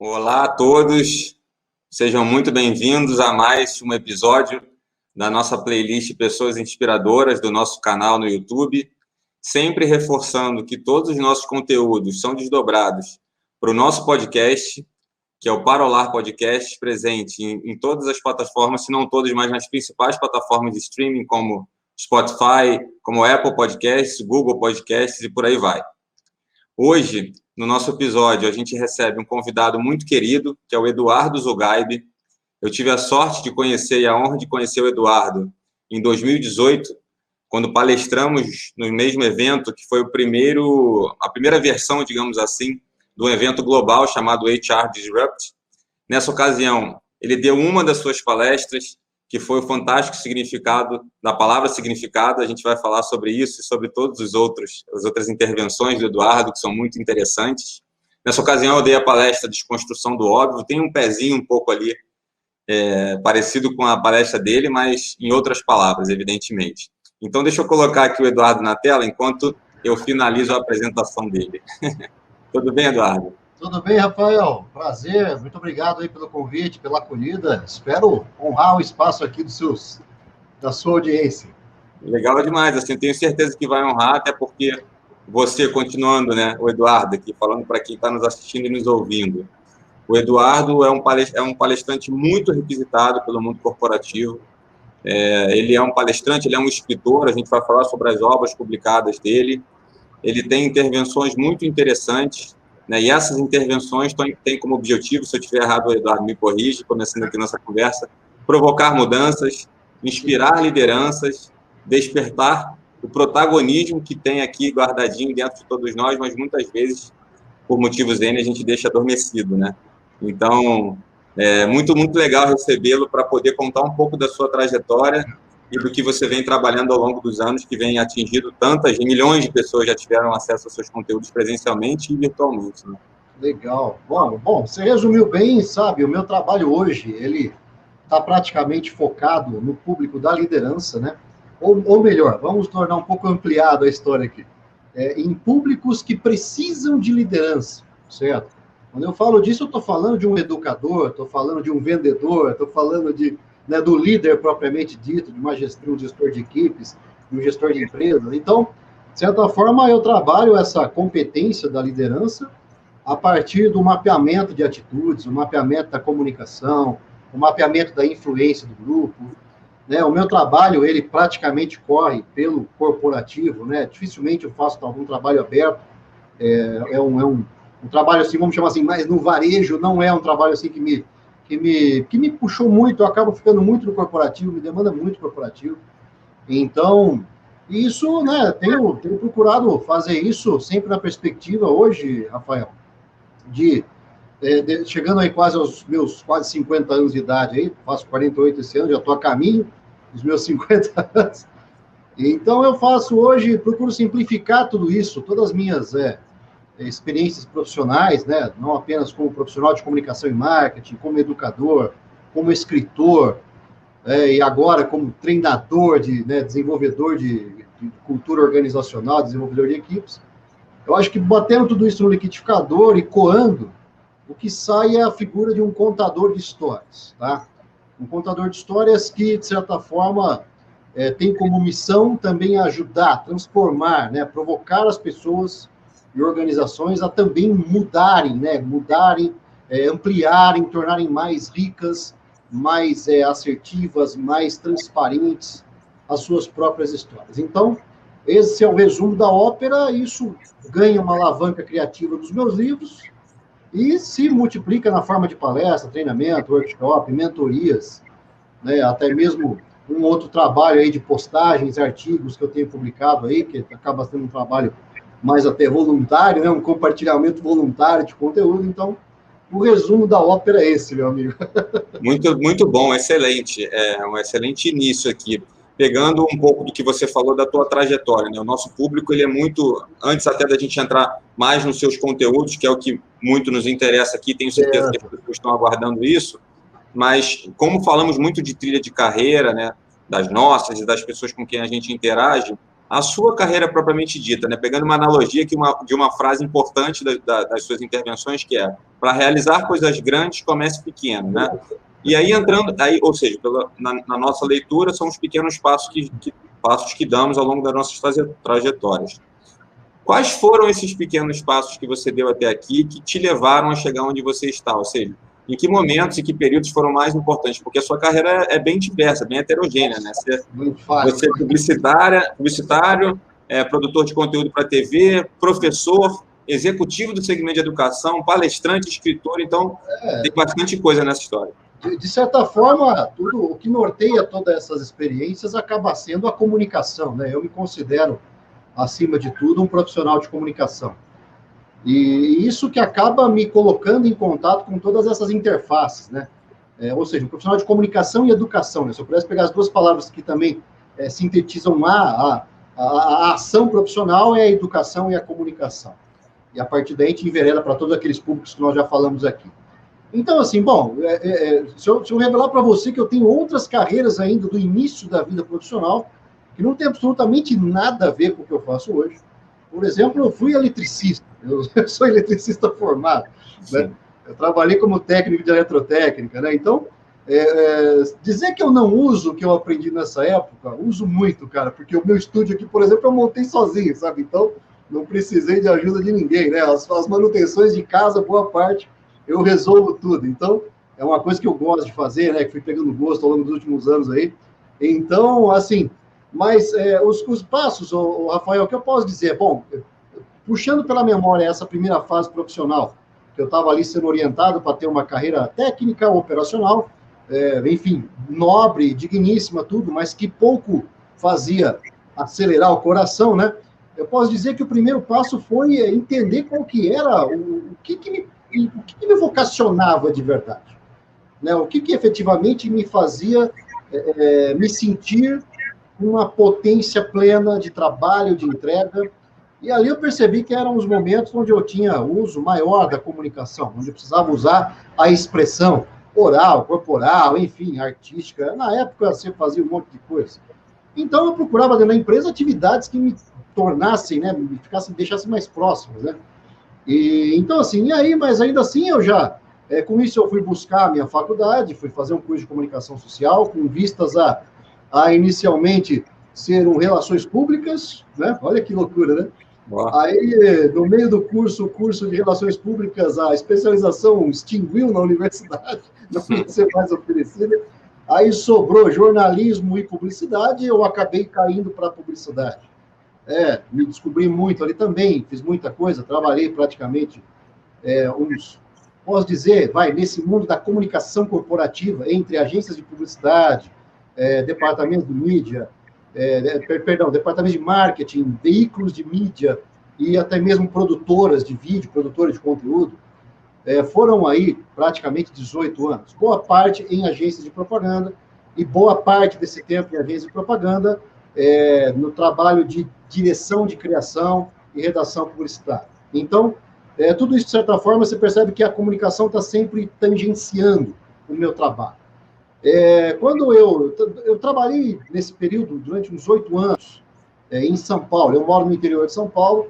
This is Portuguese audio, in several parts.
Olá a todos, sejam muito bem-vindos a mais um episódio da nossa playlist Pessoas Inspiradoras do nosso canal no YouTube, sempre reforçando que todos os nossos conteúdos são desdobrados para o nosso podcast, que é o Parolar Podcast, presente em todas as plataformas, se não todas, mas nas principais plataformas de streaming, como Spotify, como Apple Podcasts, Google Podcasts e por aí vai. Hoje, no nosso episódio, a gente recebe um convidado muito querido, que é o Eduardo Zugaib. Eu tive a sorte de conhecer e a honra de conhecer o Eduardo em 2018, quando palestramos no mesmo evento, que foi a primeira versão, digamos assim, do evento global chamado HR Disrupt. Nessa ocasião, ele deu uma das suas palestras, que foi o fantástico significado da palavra significado. A gente vai falar sobre isso e sobre todas as outras intervenções do Eduardo, que são muito interessantes. Nessa ocasião, eu dei a palestra Desconstrução do Óbvio. Tem um pezinho um pouco ali parecido com a palestra dele, mas em outras palavras, evidentemente. Então, deixa eu colocar aqui o Eduardo na tela, enquanto eu finalizo a apresentação dele. Tudo bem, Eduardo? Tudo bem, Rafael? Prazer, muito obrigado aí pelo convite, pela acolhida. Espero honrar o espaço aqui da sua audiência. Legal demais, assim, tenho certeza que vai honrar, até porque você, continuando, né, o Eduardo aqui, falando para quem está nos assistindo e nos ouvindo, o Eduardo é um palestrante muito requisitado pelo mundo corporativo. Ele é um palestrante, ele é um escritor, a gente vai falar sobre as obras publicadas dele. Ele tem intervenções muito interessantes, né, e essas intervenções têm como objetivo, se eu estiver errado, o Eduardo me corrige, começando aqui nossa conversa, provocar mudanças, inspirar lideranças, despertar o protagonismo que tem aqui guardadinho dentro de todos nós, mas muitas vezes, por motivos N, a gente deixa adormecido, né? Então, é muito legal recebê-lo para poder contar um pouco da sua trajetória e do que você vem trabalhando ao longo dos anos, que vem atingido milhões de pessoas já tiveram acesso aos seus conteúdos presencialmente e virtualmente, né? Legal. Bom, você resumiu bem, sabe, o meu trabalho hoje, ele está praticamente focado no público da liderança, né? Ou melhor, vamos tornar um pouco ampliado a história aqui. Em públicos que precisam de liderança, certo? Quando eu falo disso, eu estou falando de um educador, estou falando de um vendedor, estou falando do líder propriamente dito, de um gestor de equipes, de um gestor de empresas. Então, de certa forma, eu trabalho essa competência da liderança a partir do mapeamento de atitudes, o mapeamento da comunicação, o mapeamento da influência do grupo, né? O meu trabalho, ele praticamente corre pelo corporativo, né? Dificilmente eu faço algum trabalho aberto, é um trabalho assim, vamos chamar assim, mas no varejo não é um trabalho assim que me puxou muito, eu acabo ficando muito no corporativo, me demanda muito corporativo. Então, isso, né, tenho procurado fazer isso sempre na perspectiva hoje, Rafael, chegando aí quase aos meus quase 50 anos de idade, aí, faço 48 esse ano, já estou a caminho dos meus 50 anos. Então, eu faço hoje, procuro simplificar tudo isso, todas as minhas experiências profissionais, né, não apenas como profissional de comunicação e marketing, como educador, como escritor, e agora como treinador, desenvolvedor de cultura organizacional, desenvolvedor de equipes. Eu acho que batendo tudo isso no liquidificador e coando, o que sai é a figura de um contador de histórias, tá? Um contador de histórias que, de certa forma, tem como missão também ajudar, transformar, né, provocar as pessoas e organizações a também mudarem, ampliarem, tornarem mais ricas, mais assertivas, mais transparentes as suas próprias histórias. Então, esse é o resumo da ópera, isso ganha uma alavanca criativa dos meus livros e se multiplica na forma de palestra, treinamento, workshop, mentorias, né, até mesmo um outro trabalho aí de postagens, artigos que eu tenho publicado aí, que acaba sendo um trabalho mais até voluntário, né, um compartilhamento voluntário de conteúdo. Então, o resumo da ópera é esse, meu amigo. Muito bom, excelente. É um excelente início aqui. Pegando um pouco do que você falou da tua trajetória, né? O nosso público, ele é muito, antes até da gente entrar mais nos seus conteúdos, que é o que muito nos interessa aqui, tenho certeza que as pessoas estão aguardando isso, mas como falamos muito de trilha de carreira, né, das nossas e das pessoas com quem a gente interage, a sua carreira propriamente dita, né? Pegando uma analogia de uma frase importante das suas intervenções, que é: para realizar coisas grandes, comece pequeno, né? E aí ou seja, na nossa leitura, são os pequenos passos que damos ao longo das nossas trajetórias. Quais foram esses pequenos passos que você deu até aqui que te levaram a chegar onde você está? Ou seja, em que momentos e que períodos foram mais importantes? Porque a sua carreira é bem diversa, bem heterogênea, né? Você é publicitário, produtor de conteúdo para TV, professor, executivo do segmento de educação, palestrante, escritor, então tem bastante coisa nessa história. De certa forma, tudo o que norteia todas essas experiências acaba sendo a comunicação, né? Eu me considero, acima de tudo, um profissional de comunicação. E isso que acaba me colocando em contato com todas essas interfaces, né? Ou seja, um profissional de comunicação e educação, né? Se eu pudesse pegar as duas palavras que também sintetizam a ação profissional, é a educação e a comunicação. E a partir daí a gente envereda para todos aqueles públicos que nós já falamos aqui. Então, assim, bom, se eu revelar para você que eu tenho outras carreiras ainda do início da vida profissional, que não tem absolutamente nada a ver com o que eu faço hoje. Por exemplo, eu fui eletricista, eu sou eletricista formado, né? Eu trabalhei como técnico de eletrotécnica, né? Então, dizer que eu não uso o que eu aprendi nessa época, uso muito, cara, porque o meu estúdio aqui, por exemplo, eu montei sozinho, sabe? Então, não precisei de ajuda de ninguém, né? As manutenções de casa, boa parte, eu resolvo tudo. Então, é uma coisa que eu gosto de fazer, né? Que fui pegando gosto ao longo dos últimos anos aí. Então, assim, mas os passos, Rafael, o que eu posso dizer? Bom, puxando pela memória essa primeira fase profissional, que eu estava ali sendo orientado para ter uma carreira técnica, operacional, enfim, nobre, digníssima, tudo, mas que pouco fazia acelerar o coração, né? Eu posso dizer que o primeiro passo foi entender qual que era, o que me vocacionava de verdade, né? O que efetivamente me fazia me sentir uma potência plena de trabalho, de entrega. E ali eu percebi que eram os momentos onde eu tinha uso maior da comunicação, onde eu precisava usar a expressão oral, corporal, enfim, artística. Na época, você fazia um monte de coisa. Então, eu procurava dentro da empresa atividades que me tornassem, né, me deixassem mais próximos, né? Então, assim, mas ainda assim eu já, com isso eu fui buscar a minha faculdade, fui fazer um curso de comunicação social, com vistas a inicialmente ser um Relações Públicas, né? Olha que loucura, né? Boa. Aí, no meio do curso, o curso de Relações Públicas, a especialização extinguiu na universidade, não ia ser mais oferecida. Aí sobrou jornalismo e publicidade, e eu acabei caindo para a publicidade. Me descobri muito ali também, fiz muita coisa, trabalhei praticamente posso dizer, nesse mundo da comunicação corporativa, entre agências de publicidade, departamento de mídia, departamento de marketing, veículos de mídia e até mesmo produtoras de vídeo, produtoras de conteúdo, foram aí praticamente 18 anos. Boa parte em agências de propaganda e boa parte desse tempo em agências de propaganda no trabalho de direção de criação e redação publicitária. Então, tudo isso, de certa forma, você percebe que a comunicação está sempre tangenciando o meu trabalho. Quando eu trabalhei nesse período durante uns 8 anos em São Paulo. Eu moro no interior de São Paulo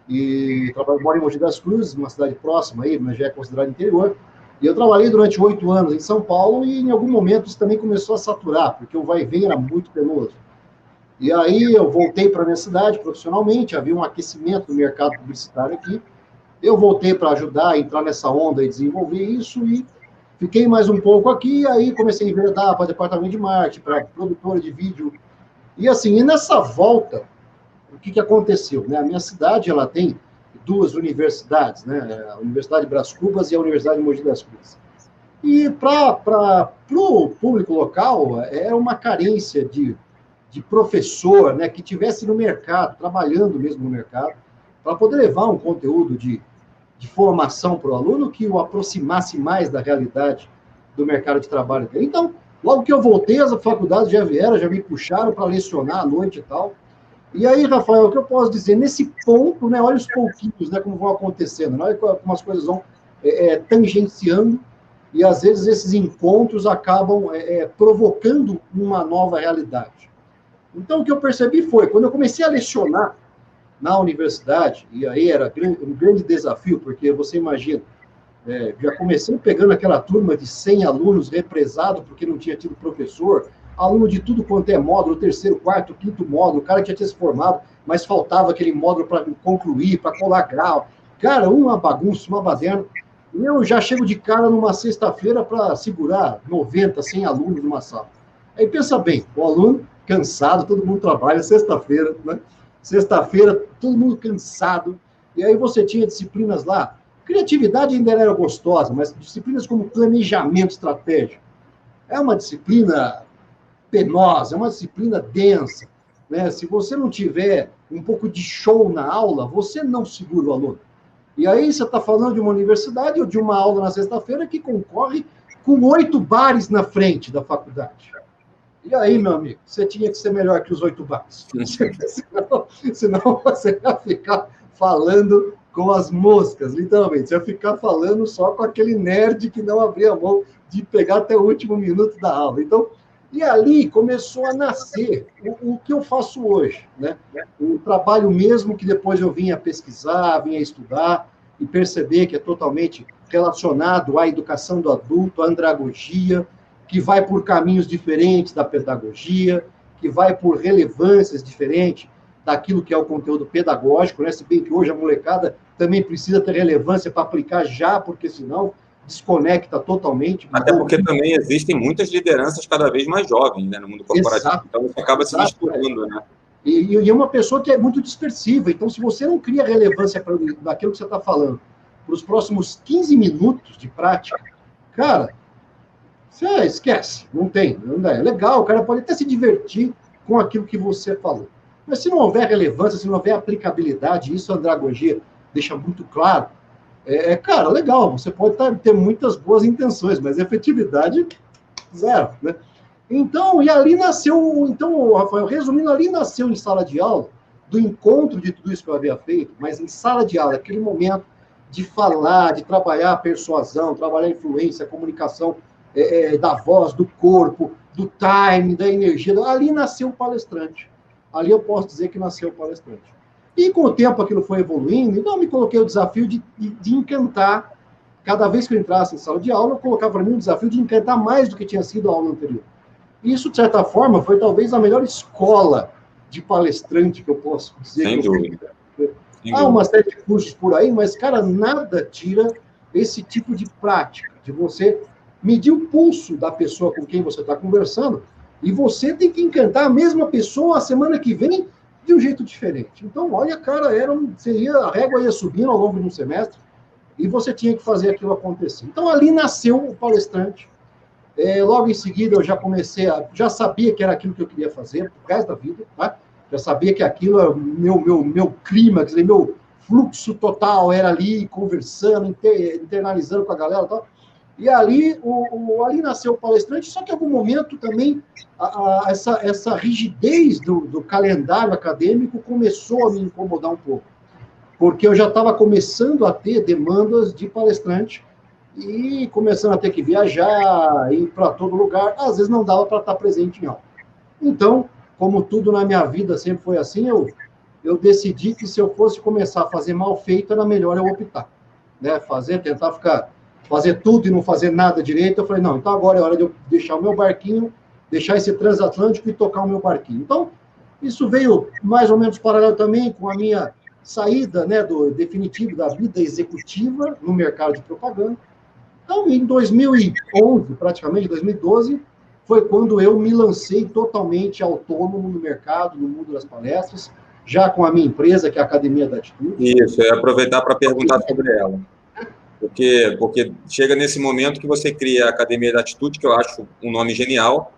e moro em Mogi das Cruzes, uma cidade próxima aí, mas já é considerado interior. E eu trabalhei durante 8 anos em São Paulo e em algum momento isso também começou a saturar, porque o vai e vem era muito penoso. E aí eu voltei para a minha cidade profissionalmente, havia um aquecimento no mercado publicitário aqui. Eu voltei para ajudar a entrar nessa onda e desenvolver isso e fiquei mais um pouco aqui, aí comecei a enveredar para departamento de marketing, para produtora de vídeo. E assim, nessa volta, o que aconteceu? Né? A minha cidade, ela tem 2 universidades, né? A Universidade de Brás Cubas e a Universidade de Mogi das Cruzes. E para o público local, é uma carência de professor, né, que estivesse no mercado, trabalhando mesmo no mercado, para poder levar um conteúdo de formação para o aluno que o aproximasse mais da realidade do mercado de trabalho dele. Então, logo que eu voltei, as faculdades já vieram, já me puxaram para lecionar à noite e tal. E aí, Rafael, o que eu posso dizer? Nesse ponto, né, olha os pouquinhos, né, como vão acontecendo, né, olha como as coisas vão tangenciando, e às vezes esses encontros acabam provocando uma nova realidade. Então, o que eu percebi foi, quando eu comecei a lecionar na universidade, e aí era um grande desafio, porque você imagina, já comecei pegando aquela turma de 100 alunos represado porque não tinha tido professor, aluno de tudo quanto é módulo, terceiro, quarto, quinto módulo, o cara que já tinha se formado, mas faltava aquele módulo para concluir, para colar grau. Cara, uma bagunça, uma baderna. E eu já chego de cara numa sexta-feira para segurar 90, 100 alunos numa sala. Aí pensa bem, o aluno cansado, todo mundo trabalha, sexta-feira, né? Sexta-feira, todo mundo cansado. E aí você tinha disciplinas lá. Criatividade ainda era gostosa, mas disciplinas como planejamento estratégico. É uma disciplina penosa, é uma disciplina densa. Né? Se você não tiver um pouco de show na aula, você não segura o aluno. E aí você está falando de uma universidade ou de uma aula na sexta-feira que concorre com 8 bares na frente da faculdade. E aí, meu amigo, você tinha que ser melhor que os 8 bares. Senão você ia ficar falando com as moscas, literalmente. Você ia ficar falando só com aquele nerd que não abria a mão de pegar até o último minuto da aula. Então, e ali começou a nascer o que eu faço hoje, né? O trabalho mesmo que depois eu vinha pesquisar, vinha estudar e perceber que é totalmente relacionado à educação do adulto, à andragogia, que vai por caminhos diferentes da pedagogia, que vai por relevâncias diferentes daquilo que é o conteúdo pedagógico, né? Se bem que hoje a molecada também precisa ter relevância para aplicar já, porque senão desconecta totalmente. Até porque também existem muitas lideranças cada vez mais jovens, né, no mundo corporativo. Exato. Então, isso acaba se misturando, né? E é uma pessoa que é muito dispersiva. Então, se você não cria relevância daquilo que você está falando para os próximos 15 minutos de prática, cara, você esquece. Não tem. Não é legal, o cara pode até se divertir com aquilo que você falou. Mas se não houver relevância, se não houver aplicabilidade, isso a andragogia deixa muito claro, cara, legal, você pode ter muitas boas intenções, mas efetividade, zero, né? Então, e ali nasceu, então, Rafael, resumindo, ali nasceu em sala de aula, do encontro de tudo isso que eu havia feito, mas em sala de aula, aquele momento de falar, de trabalhar a persuasão, trabalhar a influência, a comunicação da voz, do corpo, do time, da energia, ali nasceu o palestrante. Ali eu posso dizer que nasceu o palestrante. E com o tempo aquilo foi evoluindo, então eu me coloquei o desafio de encantar. Cada vez que eu entrasse em sala de aula, eu colocava para mim um desafio de encantar mais do que tinha sido a aula anterior. Isso, de certa forma, foi talvez a melhor escola de palestrante que eu posso dizer. Sem dúvida. Há uma série de cursos por aí, mas, cara, nada tira esse tipo de prática, de você medir o pulso da pessoa com quem você está conversando, e você tem que encantar a mesma pessoa a semana que vem de um jeito diferente. Então, olha, cara, a régua ia subindo ao longo de um semestre, e você tinha que fazer aquilo acontecer. Então, ali nasceu o palestrante. Logo em seguida, eu já sabia que era aquilo que eu queria fazer pro resto da vida, tá? Já sabia que aquilo era meu clímax, meu fluxo total era ali, conversando, internalizando com a galera e tal. E ali, ali nasceu o palestrante, só que em algum momento também essa rigidez do calendário acadêmico começou a me incomodar um pouco, porque eu já estava começando a ter demandas de palestrante e começando a ter que viajar, ir para todo lugar, às vezes não dava para estar presente em aula. Então, como tudo na minha vida sempre foi assim, eu decidi que se eu fosse começar a fazer mal feito, era melhor eu optar, né? Tentar fazer tudo e não fazer nada direito. Eu falei, não, então agora é hora de eu deixar o meu barquinho, deixar esse transatlântico e tocar o meu barquinho. Então, isso veio mais ou menos paralelo também com a minha saída, né, do definitivo da vida executiva no mercado de propaganda. Então, em 2011, praticamente, 2012, foi quando eu me lancei totalmente autônomo no mercado, no mundo das palestras, já com a minha empresa, que é a Academia da Atitude. Isso, eu ia aproveitar para perguntar sobre ela. Porque chega nesse momento que você cria a Academia da Atitude, que eu acho um nome genial.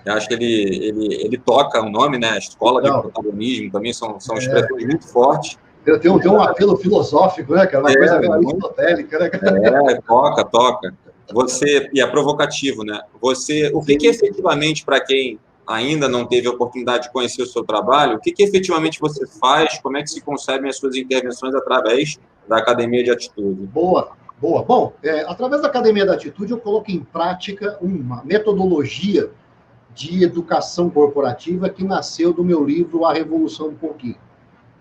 Eu acho que ele toca o nome, né? A escola de protagonismo também são expressões muito fortes. Tem um apelo filosófico, né, cara? Uma coisa meio aristotélica, né, cara? Toca. E é provocativo, né? O que efetivamente, para quem ainda não teve a oportunidade de conhecer o seu trabalho, o que efetivamente você faz, como é que se concebem as suas intervenções através da Academia de Atitude? Boa. Bom, através da Academia da Atitude, eu coloco em prática uma metodologia de educação corporativa que nasceu do meu livro A Revolução do Pouquinho.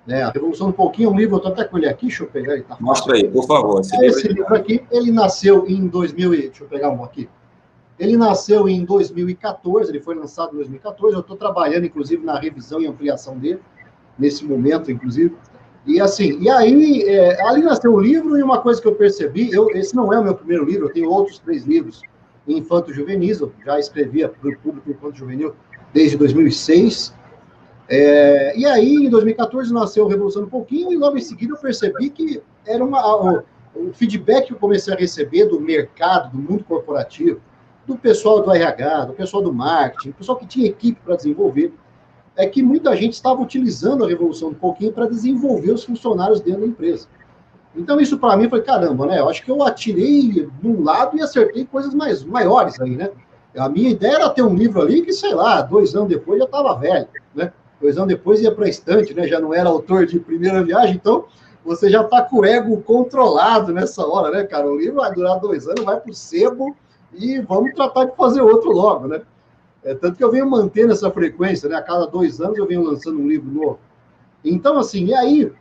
Né? A Revolução do Pouquinho é um livro, eu estou até com ele aqui, deixa eu pegar ele. Tá. Mostra aí, por favor. Esse livro aqui, ele nasceu em 2000, deixa eu pegar um aqui. Ele nasceu em 2014, ele foi lançado em 2014, eu estou trabalhando, inclusive, na revisão e ampliação dele, nesse momento, inclusive. E assim, e aí, ali nasceu o livro, e uma coisa que eu percebi, esse não é o meu primeiro livro, eu tenho outros 3 livros em infanto-juvenis, eu já escrevia para o público infanto-juvenil desde 2006. E aí, em 2014, nasceu a Revolução do Pouquinho, e logo em seguida eu percebi que era o feedback que eu comecei a receber do mercado, do mundo corporativo, do pessoal do RH, do pessoal do marketing, do pessoal que tinha equipe para desenvolver, é que muita gente estava utilizando a Revolução do Pouquinho para desenvolver os funcionários dentro da empresa. Então, isso para mim foi, caramba, né? Eu acho que eu atirei de um lado e acertei coisas maiores aí, né? A minha ideia era ter um livro ali que, sei lá, 2 anos depois já estava velho, né? 2 anos depois ia para a estante, né? Já não era autor de primeira viagem, então você já está com o ego controlado nessa hora, né, cara? O livro vai durar 2 anos, vai para o sebo e vamos tratar de fazer outro logo, né? Tanto que eu venho mantendo essa frequência, né? A cada 2 anos eu venho lançando um livro novo. Então, assim, e aí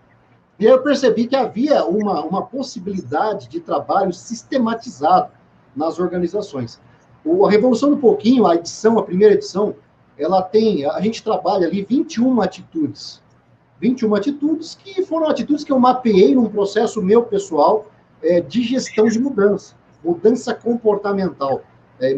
eu percebi que havia uma possibilidade de trabalho sistematizado nas organizações. A Revolução do Pouquinho, a primeira edição, a gente trabalha ali 21 atitudes. 21 atitudes que foram atitudes que eu mapeei num processo meu pessoal de gestão de mudança comportamental.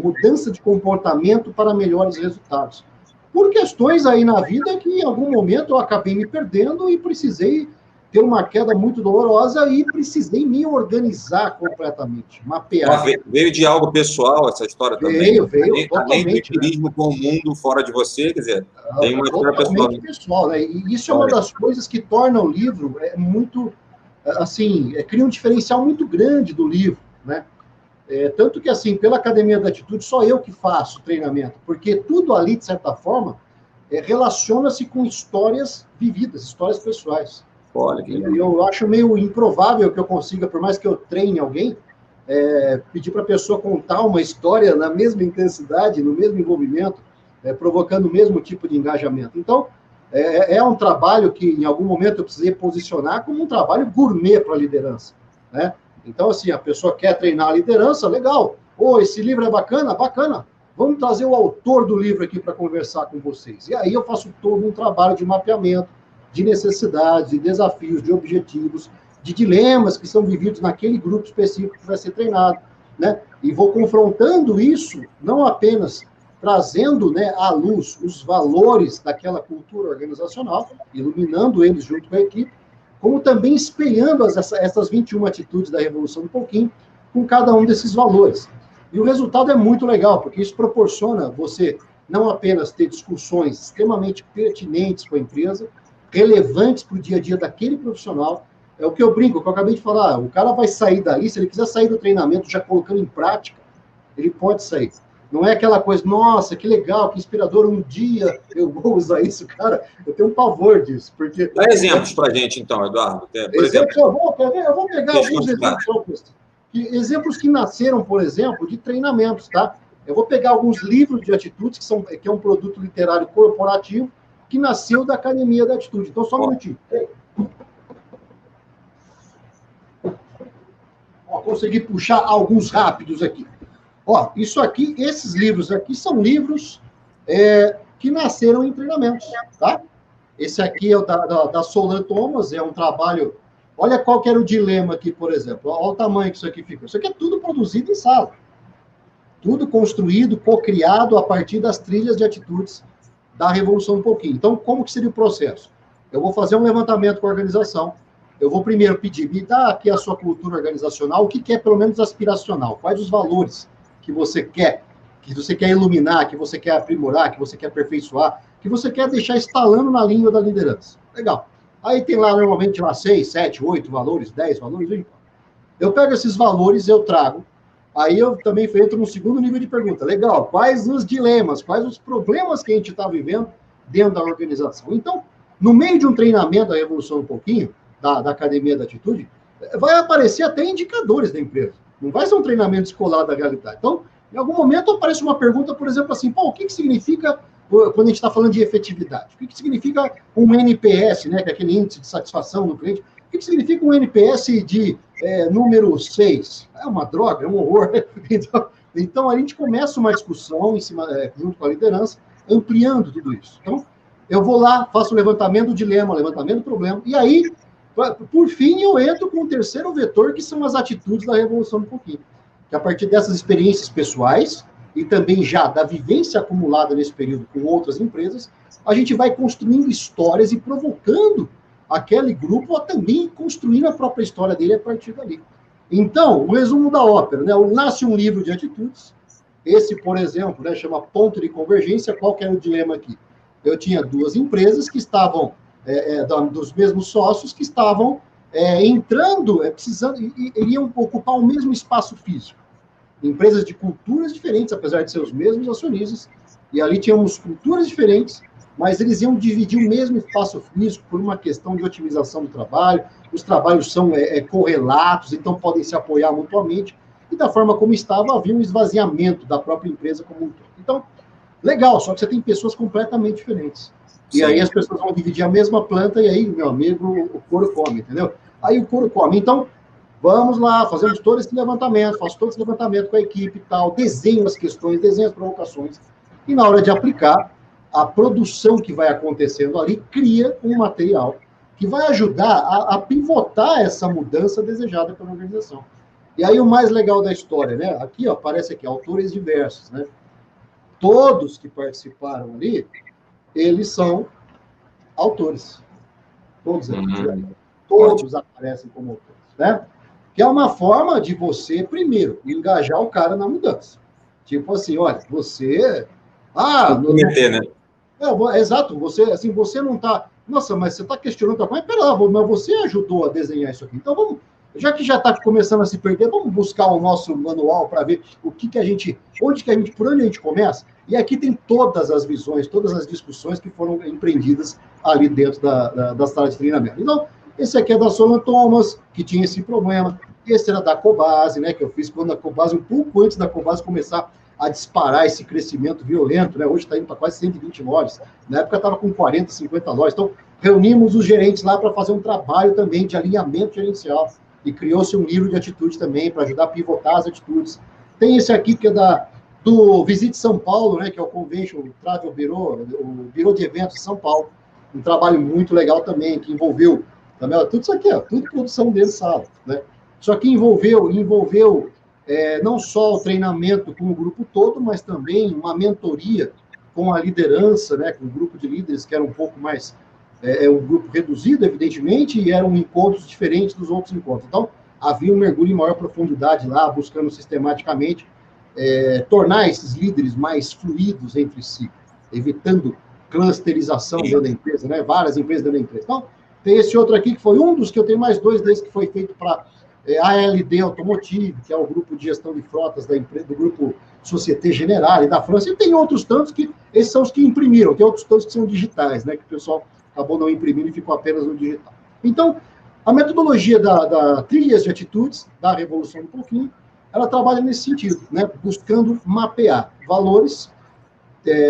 Mudança de comportamento para melhores resultados. Por questões aí na vida que, em algum momento, eu acabei me perdendo e precisei ter uma queda muito dolorosa e precisei me organizar completamente, mapear. Veio de algo pessoal essa história também? Veio além do empirismo com o mundo fora de você, quer dizer, tem uma história pessoal, né? E isso é uma das coisas que torna o livro muito, assim, cria um diferencial muito grande do livro, né? Tanto que, assim, pela Academia da Atitude, só eu que faço treinamento, porque tudo ali, de certa forma, relaciona-se com histórias vividas, histórias pessoais. Olha, eu acho meio improvável que eu consiga, por mais que eu treine alguém, pedir para a pessoa contar uma história na mesma intensidade, no mesmo envolvimento, provocando o mesmo tipo de engajamento. Então, é um trabalho que, em algum momento, eu precisei posicionar como um trabalho gourmet para a liderança, né? Então, assim, a pessoa quer treinar a liderança, legal. Esse livro é bacana? Bacana. Vamos trazer o autor do livro aqui para conversar com vocês. E aí eu faço todo um trabalho de mapeamento, de necessidades, de desafios, de objetivos, de dilemas que são vividos naquele grupo específico que vai ser treinado, né? E vou confrontando isso, não apenas trazendo, né, à luz os valores daquela cultura organizacional, iluminando eles junto com a equipe, como também espelhando essas 21 atitudes da Revolução do Pouquinho com cada um desses valores. E o resultado é muito legal, porque isso proporciona você não apenas ter discussões extremamente pertinentes com a empresa, relevantes para o dia a dia daquele profissional. É o que eu brinco, que eu acabei de falar, o cara vai sair dali, se ele quiser sair do treinamento já colocando em prática, ele pode sair. Não é aquela coisa, nossa, que legal, que inspirador, um dia eu vou usar isso, cara, eu tenho um pavor disso, porque... Dá exemplos para a gente, então, Eduardo. Por exemplo, eu vou pegar alguns exemplos, exemplos que nasceram, por exemplo, de treinamentos, tá? Eu vou pegar alguns livros de atitudes, que é um produto literário corporativo, que nasceu da Academia da Atitude. Então, só um minutinho. Consegui puxar alguns rápidos aqui. Isso aqui, esses livros aqui são livros que nasceram em treinamentos, tá? Esse aqui é o da Solan Thomas, é um trabalho... Olha qual que era o dilema aqui, por exemplo. Olha o tamanho que isso aqui fica. Isso aqui é tudo produzido em sala. Tudo construído, co-criado a partir das trilhas de atitudes da Revolução do Pouquinho. Então, como que seria o processo? Eu vou fazer um levantamento com a organização. Eu vou primeiro pedir, me dá aqui a sua cultura organizacional, o que é pelo menos aspiracional. Quais os valores que você quer iluminar, que você quer aprimorar, que você quer aperfeiçoar, que você quer deixar instalando na língua da liderança. Legal. Aí tem lá, normalmente, 6, 7, 8 valores, 10 valores. Eu pego esses valores, eu trago. Aí eu também entro no segundo nível de pergunta. Legal, quais os dilemas, quais os problemas que a gente está vivendo dentro da organização? Então, no meio de um treinamento da Revolução do Pouquinho, da Academia da Atitude, vai aparecer até indicadores da empresa. Não vai ser um treinamento escolar da realidade. Então, Em algum momento aparece uma pergunta, por exemplo, assim, pô, o que significa, quando a gente está falando de efetividade, o que significa um NPS, né, que é aquele índice de satisfação do cliente, o que significa um NPS de número 6? É uma droga, é um horror. Então, a gente começa uma discussão em cima, junto com a liderança, ampliando tudo isso. Então, eu vou lá, faço o levantamento do dilema, levantamento do problema, e aí, por fim, eu entro com o terceiro vetor, que são as atitudes da revolução do pouquinho. Que a partir dessas experiências pessoais, e também já da vivência acumulada nesse período com outras empresas, a gente vai construindo histórias e provocando aquele grupo a também construir a própria história dele a partir dali. Então, o resumo da ópera, né? Nasce um livro de atitudes. Esse, por exemplo, né, chama Ponto de Convergência. Qual que era o dilema aqui? Eu tinha duas empresas que estavam, dos mesmos sócios, que estavam entrando, precisando, iriam ocupar o mesmo espaço físico. Empresas de culturas diferentes, apesar de ser os mesmos acionistas, e ali tínhamos culturas diferentes, mas eles iam dividir o mesmo espaço físico por uma questão de otimização do trabalho. Os trabalhos são correlatos, então podem se apoiar mutuamente, e da forma como estava, havia um esvaziamento da própria empresa como um todo. Então, legal, só que você tem pessoas completamente diferentes. Sim. E aí as pessoas vão dividir a mesma planta, e aí, meu amigo, o couro come, entendeu? Aí o couro come. Então, vamos lá, fazemos todo esse levantamento, faço todo esse levantamento com a equipe e tal, desenho as questões, desenho as provocações, e na hora de aplicar, a produção que vai acontecendo ali cria um material que vai ajudar a pivotar essa mudança desejada pela organização. E aí o mais legal da história, né? Aqui, ó, aparece aqui, autores diversos, né? Todos que participaram ali, eles são autores. Todos eles. Todos aparecem como autores, né? Que é uma forma de você, primeiro, engajar o cara na mudança. Tipo assim, olha, você... meter, né? Exato, você não está... Nossa, mas você está questionando... Mas pera lá, mas você ajudou a desenhar isso aqui. Então, vamos... Já que já está começando a se perder, vamos buscar o nosso manual para ver por onde a gente começa. E aqui tem todas as visões, todas as discussões que foram empreendidas ali dentro da sala de treinamento. Então, esse aqui é da Solon Thomas, que tinha esse problema. Esse era da Cobase, né, que eu fiz quando a Cobase, um pouco antes da Cobase começar a disparar esse crescimento violento, né? Hoje está indo para quase 120 lojas. Na época estava com 40, 50 lojas. Então, reunimos os gerentes lá para fazer um trabalho também de alinhamento gerencial. E criou-se um livro de atitude também para ajudar a pivotar as atitudes. Tem esse aqui que é do Visite São Paulo, né? Que é o Convention Travel Bureau, o Bureau de Eventos de São Paulo. Um trabalho muito legal também, que envolveu também, tudo isso aqui, ó, tudo produção dentro de sala, né? Só que envolveu não só o treinamento com o grupo todo, mas também uma mentoria com a liderança, né, com o grupo de líderes, que era um pouco mais, um grupo reduzido, evidentemente, e eram encontros diferentes dos outros encontros. Então, havia um mergulho em maior profundidade lá, buscando sistematicamente tornar esses líderes mais fluidos entre si, evitando clusterização dentro da empresa, né, várias empresas dentro da empresa. Então, tem esse outro aqui, que foi um dos que eu tenho mais dois desses, que foi feito para ALD Automotive, que é o grupo de gestão de frotas da empresa, do grupo Société Générale da França, e tem outros tantos que, esses são os que imprimiram, tem outros tantos que são digitais, né, que o pessoal acabou não imprimindo e ficou apenas no digital. Então, a metodologia da trilhas de atitudes, da Revolução do Pouquinho, ela trabalha nesse sentido, né, buscando mapear valores,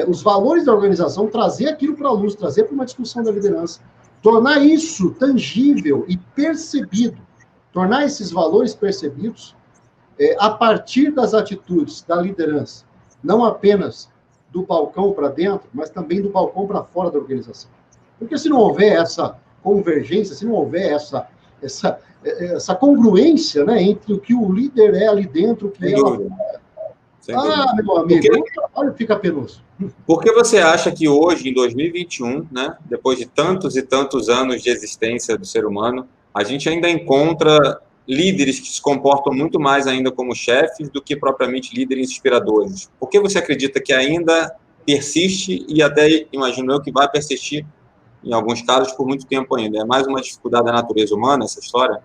os valores da organização, trazer aquilo para a luz, trazer para uma discussão da liderança, tornar isso tangível e percebido, tornar esses valores percebidos a partir das atitudes da liderança, não apenas do balcão para dentro, mas também do balcão para fora da organização. Porque se não houver essa convergência, se não houver essa congruência, né, entre o que o líder é ali dentro, o que é lá fora, meu amigo, o trabalho fica penoso. Por que você acha que hoje, em 2021, né, depois de tantos e tantos anos de existência do ser humano, a gente ainda encontra líderes que se comportam muito mais ainda como chefes do que propriamente líderes inspiradores? Por que você acredita que ainda persiste e até, imagino eu, que vai persistir, em alguns casos, por muito tempo ainda? É mais uma dificuldade da natureza humana, essa história?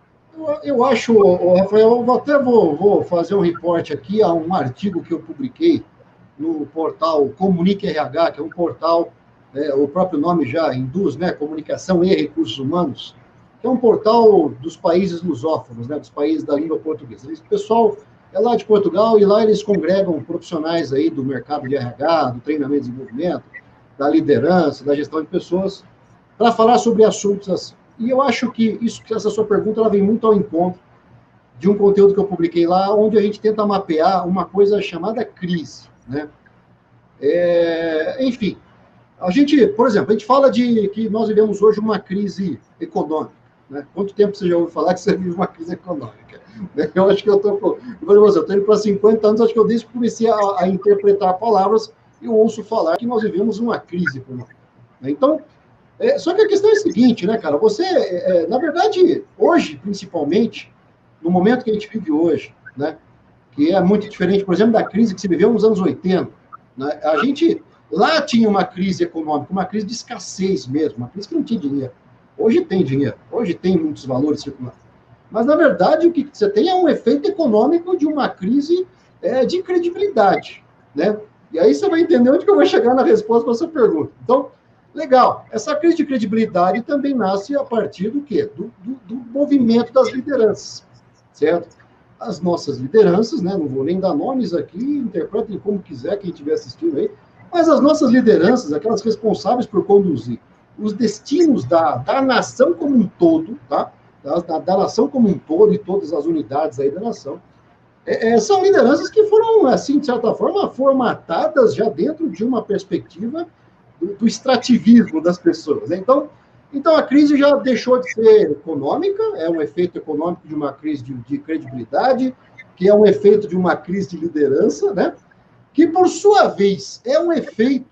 Eu acho, Rafael, eu até vou fazer um reporte aqui a um artigo que eu publiquei no portal Comunique RH, que é um portal, o próprio nome já induz, né, Comunicação e Recursos Humanos, que é um portal dos países lusófonos, né, dos países da língua portuguesa. O pessoal é lá de Portugal, e lá eles congregam profissionais aí do mercado de RH, do treinamento e desenvolvimento, da liderança, da gestão de pessoas, para falar sobre assuntos assim. E eu acho que essa sua pergunta ela vem muito ao encontro de um conteúdo que eu publiquei lá, onde a gente tenta mapear uma coisa chamada crise, né? Enfim, a gente, por exemplo, a gente fala de que nós vivemos hoje uma crise econômica, né? Quanto tempo você já ouviu falar que você vive uma crise econômica? Eu acho que eu estou indo para 50 anos, acho que eu desde que comecei a interpretar palavras, eu ouço falar que nós vivemos uma crise econômica. Então, só que a questão é a seguinte, né, cara? Você, na verdade, hoje, principalmente, no momento que a gente vive hoje, né, que é muito diferente, por exemplo, da crise que se viveu nos anos 80, né, a gente lá tinha uma crise econômica, uma crise de escassez mesmo, uma crise que não tinha dinheiro. Hoje tem dinheiro, hoje tem muitos valores circulando. Mas, na verdade, o que você tem é um efeito econômico de uma crise de credibilidade, né? E aí você vai entender onde que eu vou chegar na resposta para a sua pergunta. Então, legal, essa crise de credibilidade também nasce a partir do quê? Do movimento das lideranças, certo? As nossas lideranças, né? Não vou nem dar nomes aqui, interpretem como quiser quem estiver assistindo aí, mas as nossas lideranças, aquelas responsáveis por conduzir os destinos da nação como um todo, tá? Da nação como um todo e todas as unidades aí da nação, são lideranças que foram, assim, de certa forma, formatadas já dentro de uma perspectiva do extrativismo das pessoas, né? Então, a crise já deixou de ser econômica, é um efeito econômico de uma crise de credibilidade, que é um efeito de uma crise de liderança, né? Que, por sua vez, é um efeito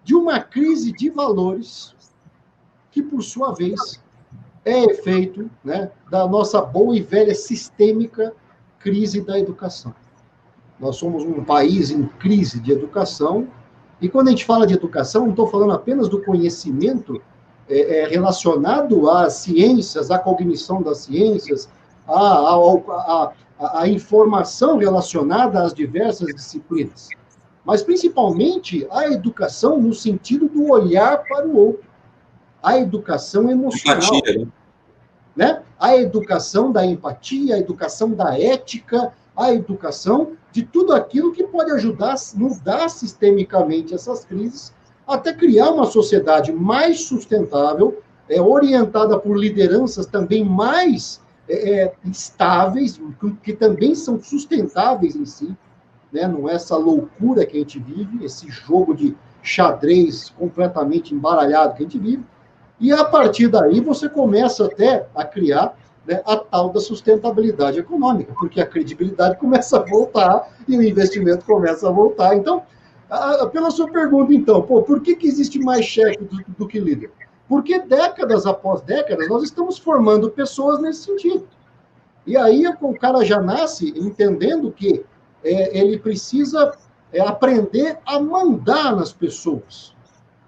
de uma crise de valores, que, por sua vez, é efeito, né, da nossa boa e velha sistêmica crise da educação. Nós somos um país em crise de educação, e quando a gente fala de educação, não estou falando apenas do conhecimento relacionado às ciências, à cognição das ciências, à informação relacionada às diversas disciplinas, mas principalmente a educação no sentido do olhar para o outro, a educação emocional, empatia, né? A educação da empatia, a educação da ética, a educação de tudo aquilo que pode ajudar a mudar sistemicamente essas crises, até criar uma sociedade mais sustentável, orientada por lideranças também mais estáveis, que também são sustentáveis em si, né? Não é essa loucura que a gente vive, esse jogo de xadrez completamente embaralhado que a gente vive. E, a partir daí, você começa até a criar, né, a tal da sustentabilidade econômica, porque a credibilidade começa a voltar e o investimento começa a voltar. Então, pela sua pergunta, então, por que existe mais chefe do que líder? Porque décadas após décadas, nós estamos formando pessoas nesse sentido. E aí o cara já nasce entendendo que ele precisa aprender a mandar nas pessoas.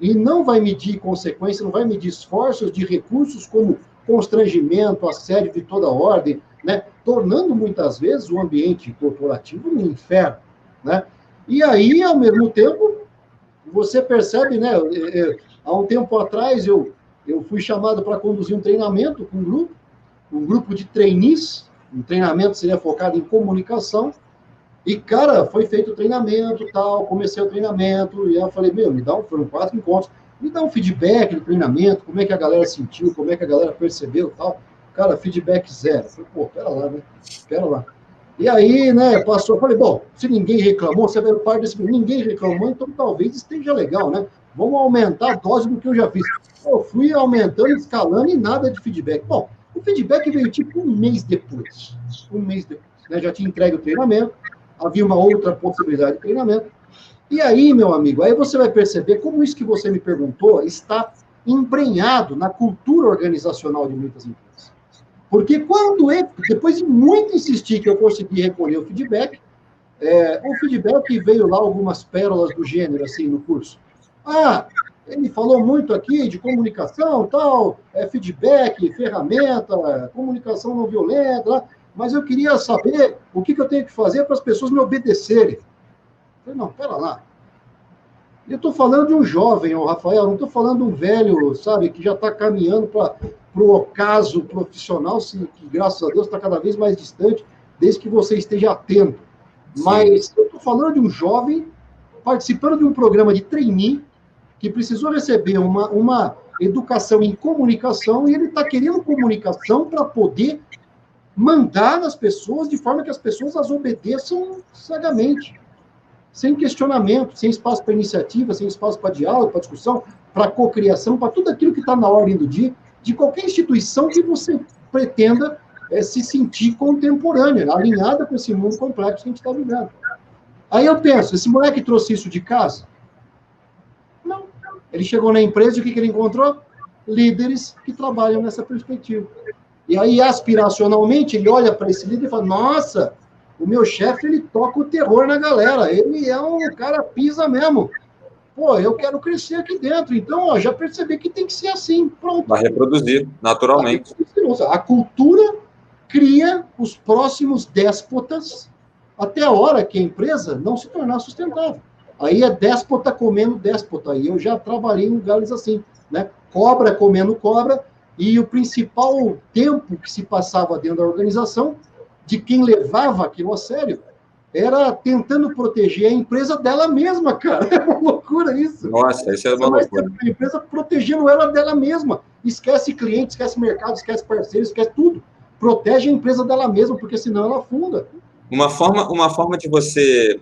E não vai medir consequência, não vai medir esforços de recursos como constrangimento, assédio de toda ordem, né? Tornando muitas vezes o ambiente corporativo um inferno, né? E aí, ao mesmo tempo, você percebe, né? Há um tempo atrás eu fui chamado para conduzir um treinamento com um grupo de trainees, um treinamento seria focado em comunicação. E, cara, foi feito o treinamento, tal, comecei o treinamento, e aí eu falei, foram 4 encontros, me dá um feedback do treinamento, como é que a galera sentiu, como é que a galera percebeu, tal. Cara, feedback zero. Eu falei, pera lá, né? Pera lá. E aí, né, passou, eu falei, bom, se ninguém reclamou, você veio parte desse, ninguém reclamou, então talvez esteja legal, né? Vamos aumentar a dose do que eu já fiz. Eu fui aumentando, escalando e nada de feedback. Bom, o feedback veio tipo um mês depois, né? Já tinha entregue o treinamento, havia uma outra possibilidade de treinamento. E aí, meu amigo, aí você vai perceber como isso que você me perguntou está embrenhado na cultura organizacional de muitas empresas. Porque depois de muito insistir que eu consegui recolher o feedback veio lá algumas pérolas do gênero, assim, no curso. Ele falou muito aqui de comunicação, tal, feedback, ferramenta, comunicação não violenta, mas eu queria saber o que eu tenho que fazer para as pessoas me obedecerem. Eu falei, não, pera lá. Eu estou falando de um jovem, Rafael, não estou falando de um velho, sabe, que já está caminhando para o ocaso profissional, que graças a Deus está cada vez mais distante. desde que você esteja atento. Mas eu estou falando de um jovem participando de um programa de trainee que precisou receber uma educação em comunicação e ele está querendo comunicação para poder mandar nas pessoas de forma que as pessoas as obedeçam cegamente, sem questionamento, sem espaço para iniciativa, sem espaço para diálogo, para discussão, para cocriação, para tudo aquilo que está na ordem do dia, de qualquer instituição que você pretenda se sentir contemporânea, alinhada com esse mundo complexo que a gente está vivendo. Aí eu penso, esse moleque trouxe isso de casa? Não. Ele chegou na empresa e o que ele encontrou? Líderes que trabalham nessa perspectiva. E aí, aspiracionalmente, ele olha para esse líder e fala, nossa, o meu chefe, ele toca o terror na galera, ele é um cara pisa mesmo. Pô, eu quero crescer aqui dentro, então, ó, já percebi que tem que ser assim, pronto. Vai reproduzir, naturalmente. A cultura cria os próximos déspotas até a hora que a empresa não se tornar sustentável. Aí é déspota comendo déspota, aí eu já trabalhei em lugares assim, né? Cobra comendo cobra, e o principal tempo que se passava dentro da organização, de quem levava aquilo a sério, era tentando proteger a empresa dela mesma, cara. É uma loucura isso. Nossa, isso é uma loucura. A empresa protegendo ela dela mesma. Esquece cliente, esquece mercado, esquece parceiro, esquece tudo. Protege a empresa dela mesma, porque senão ela afunda. Uma forma de você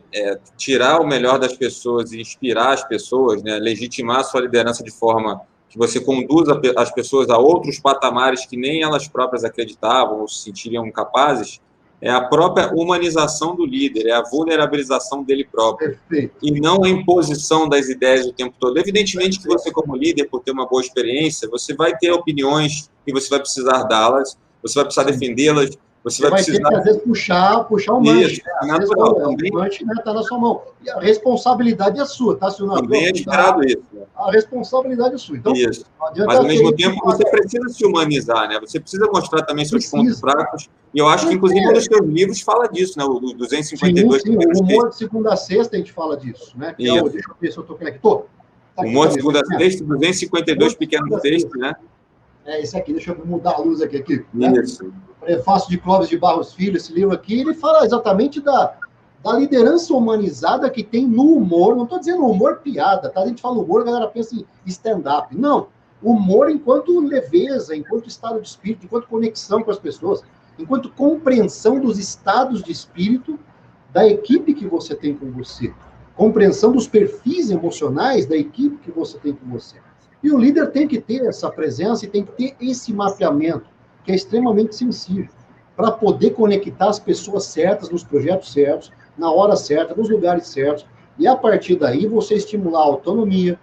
tirar o melhor das pessoas e inspirar as pessoas, né, legitimar a sua liderança de forma que você conduza as pessoas a outros patamares que nem elas próprias acreditavam ou se sentiriam capazes, é a própria humanização do líder, é a vulnerabilização dele próprio. Perfeito. E não a imposição das ideias o tempo todo. Evidentemente que você, como líder, por ter uma boa experiência, você vai ter opiniões e você vai precisar dá-las, você vai precisar defendê-las, você vai precisar... ter que, às vezes, puxar o manche. Natural, o manche está na sua mão. E a responsabilidade é sua, tá? Se o também é esperado isso. Né? A responsabilidade é sua. Então, isso. Mas, ao mesmo tempo, você precisa se humanizar, né? Você precisa mostrar também seus pontos fracos. E eu acho que, inclusive, um dos seus livros fala disso, né? O 252. Sim, o Humor de Segunda a Sexta, a gente fala disso, né? Que deixa eu ver se eu estou aqui. Tá Humor de Segunda a Sexta, 252 pequenos textos, né? É esse aqui, deixa eu mudar a luz aqui. Isso. Né? Prefácio de Clóvis de Barros Filho, esse livro aqui, ele fala exatamente da liderança humanizada que tem no humor. Não estou dizendo humor piada, tá? A gente fala humor, a galera pensa em stand-up. Não. Humor enquanto leveza, enquanto estado de espírito, enquanto conexão com as pessoas, enquanto compreensão dos estados de espírito da equipe que você tem com você. Compreensão dos perfis emocionais da equipe que você tem com você. E o líder tem que ter essa presença e tem que ter esse mapeamento, que é extremamente sensível, para poder conectar as pessoas certas nos projetos certos, na hora certa, nos lugares certos, e a partir daí você estimular a autonomia,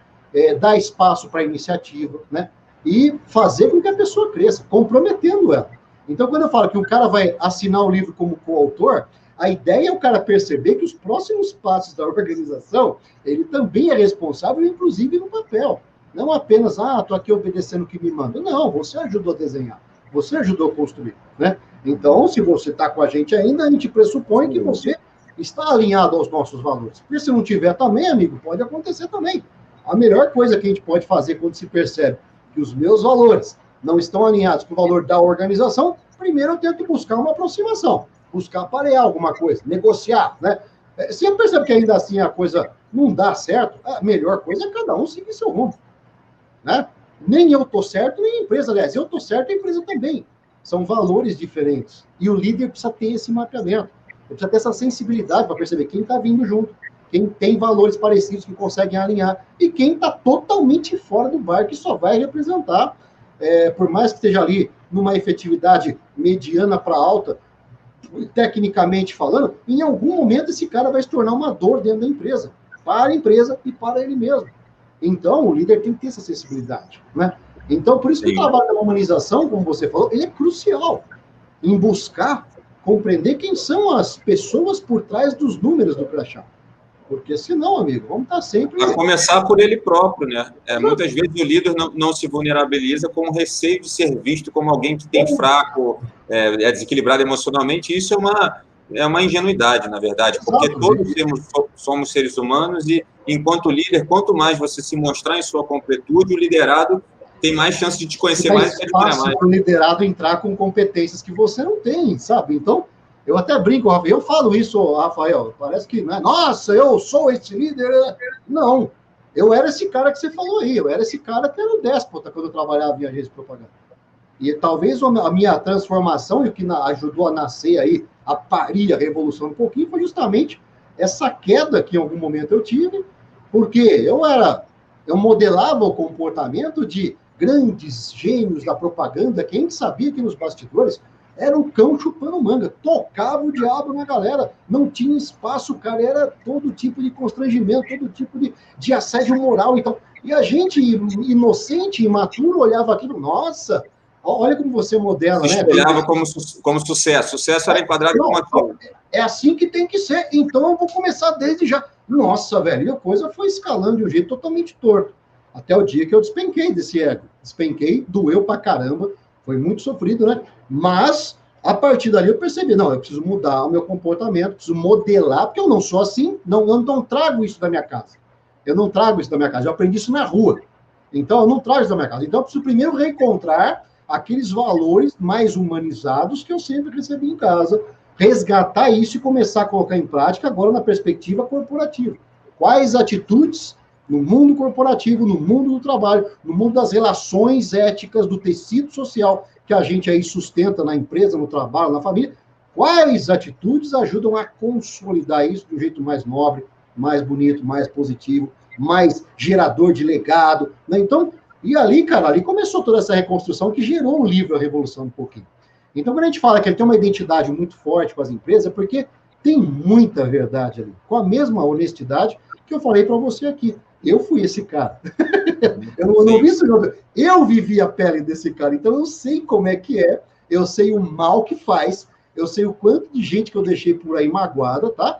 dar espaço para a iniciativa, né? E fazer com que a pessoa cresça, comprometendo ela. Então, quando eu falo que o cara vai assinar o livro como coautor, a ideia é o cara perceber que os próximos passos da organização, ele também é responsável, inclusive no papel. Não apenas, estou aqui obedecendo o que me manda. Não, você ajudou a desenhar. Você ajudou a construir, né? Então, se você está com a gente ainda, a gente pressupõe que você está alinhado aos nossos valores. Porque se não tiver também, amigo, pode acontecer também. A melhor coisa que a gente pode fazer quando se percebe que os meus valores não estão alinhados com o valor da organização, primeiro eu tento buscar uma aproximação, buscar parear alguma coisa, negociar, né? Se eu percebo que ainda assim a coisa não dá certo, a melhor coisa é cada um seguir seu rumo, né? Nem eu estou certo, nem a empresa. Aliás, eu estou certo e a empresa também. São valores diferentes. E o líder precisa ter esse mapeamento. Ele precisa ter essa sensibilidade para perceber quem está vindo junto, quem tem valores parecidos que conseguem alinhar, e quem está totalmente fora do barco, que só vai representar, por mais que esteja ali numa efetividade mediana para alta, tecnicamente falando, em algum momento esse cara vai se tornar uma dor dentro da empresa, para a empresa e para ele mesmo. Então, o líder tem que ter essa sensibilidade, né? Então, por isso que o trabalho da humanização, como você falou, ele é crucial em buscar compreender quem são as pessoas por trás dos números do crachá. Porque senão, amigo, vamos estar sempre... A começar por ele próprio, né? Muitas vezes o líder não se vulnerabiliza com receio de ser visto como alguém que tem fraco, é desequilibrado emocionalmente. Isso é uma ingenuidade, na verdade, porque todos somos seres humanos e, enquanto líder, quanto mais você se mostrar em sua completude, o liderado tem mais chance de te conhecer mais e te admirar mais. Para o liderado entrar com competências que você não tem, sabe? Então, Eu até brinco, Rafael, eu falo isso, Rafael, parece que, né, nossa, eu sou esse líder. Não, eu era esse cara que você falou aí, eu era esse cara que era o déspota quando eu trabalhava em agência de propaganda. E talvez a minha transformação, e o que ajudou a nascer aí, a parir a revolução um pouquinho, foi justamente essa queda que em algum momento eu tive, porque eu modelava o comportamento de grandes gênios da propaganda, que a gente sabia que nos bastidores era um cão chupando manga, tocava o diabo na galera, não tinha espaço, cara, era todo tipo de constrangimento, todo tipo de assédio moral, então, e a gente, inocente, imaturo, olhava aquilo, nossa, olha como você modela, se né? espelhava como sucesso. Sucesso era enquadrado como aquilo. É assim que tem que ser. Então eu vou começar desde já. Nossa, velho, e a coisa foi escalando de um jeito totalmente torto. Até o dia que eu despenquei desse ego. Despenquei, doeu pra caramba, foi muito sofrido, né? Mas, a partir dali eu percebi, não, eu preciso mudar o meu comportamento, preciso modelar, porque eu não sou assim, eu não trago isso da minha casa. Eu não trago isso da minha casa, eu aprendi isso na rua. Então, eu não trago isso da minha casa. Então, eu preciso primeiro reencontrar aqueles valores mais humanizados que eu sempre recebi em casa, resgatar isso e começar a colocar em prática agora na perspectiva corporativa. Quais atitudes no mundo corporativo, no mundo do trabalho, no mundo das relações éticas, do tecido social que a gente aí sustenta na empresa, no trabalho, na família, quais atitudes ajudam a consolidar isso de um jeito mais nobre, mais bonito, mais positivo, mais gerador de legado, né? Então, e ali, cara, ali começou toda essa reconstrução que gerou o livro A Revolução um pouquinho. Então, quando a gente fala que ele tem uma identidade muito forte com as empresas, é porque tem muita verdade ali, com a mesma honestidade que eu falei para você aqui. Eu fui esse cara. Eu não vi isso, eu vivi a pele desse cara, então eu sei como é que é, eu sei o mal que faz, eu sei o quanto de gente que eu deixei por aí magoada, tá?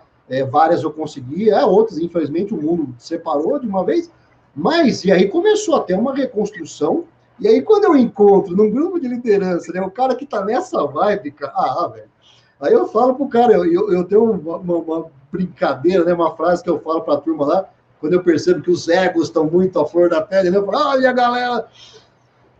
Várias eu consegui, outras, infelizmente, o mundo separou de uma vez, mas, e aí começou até uma reconstrução, e aí quando eu encontro num grupo de liderança, né, o cara que tá nessa vibe, cara, velho, aí eu falo pro cara, eu tenho uma brincadeira, né, uma frase que eu falo pra turma lá, quando eu percebo que os egos estão muito à flor da pele, né, eu falo, olha, galera,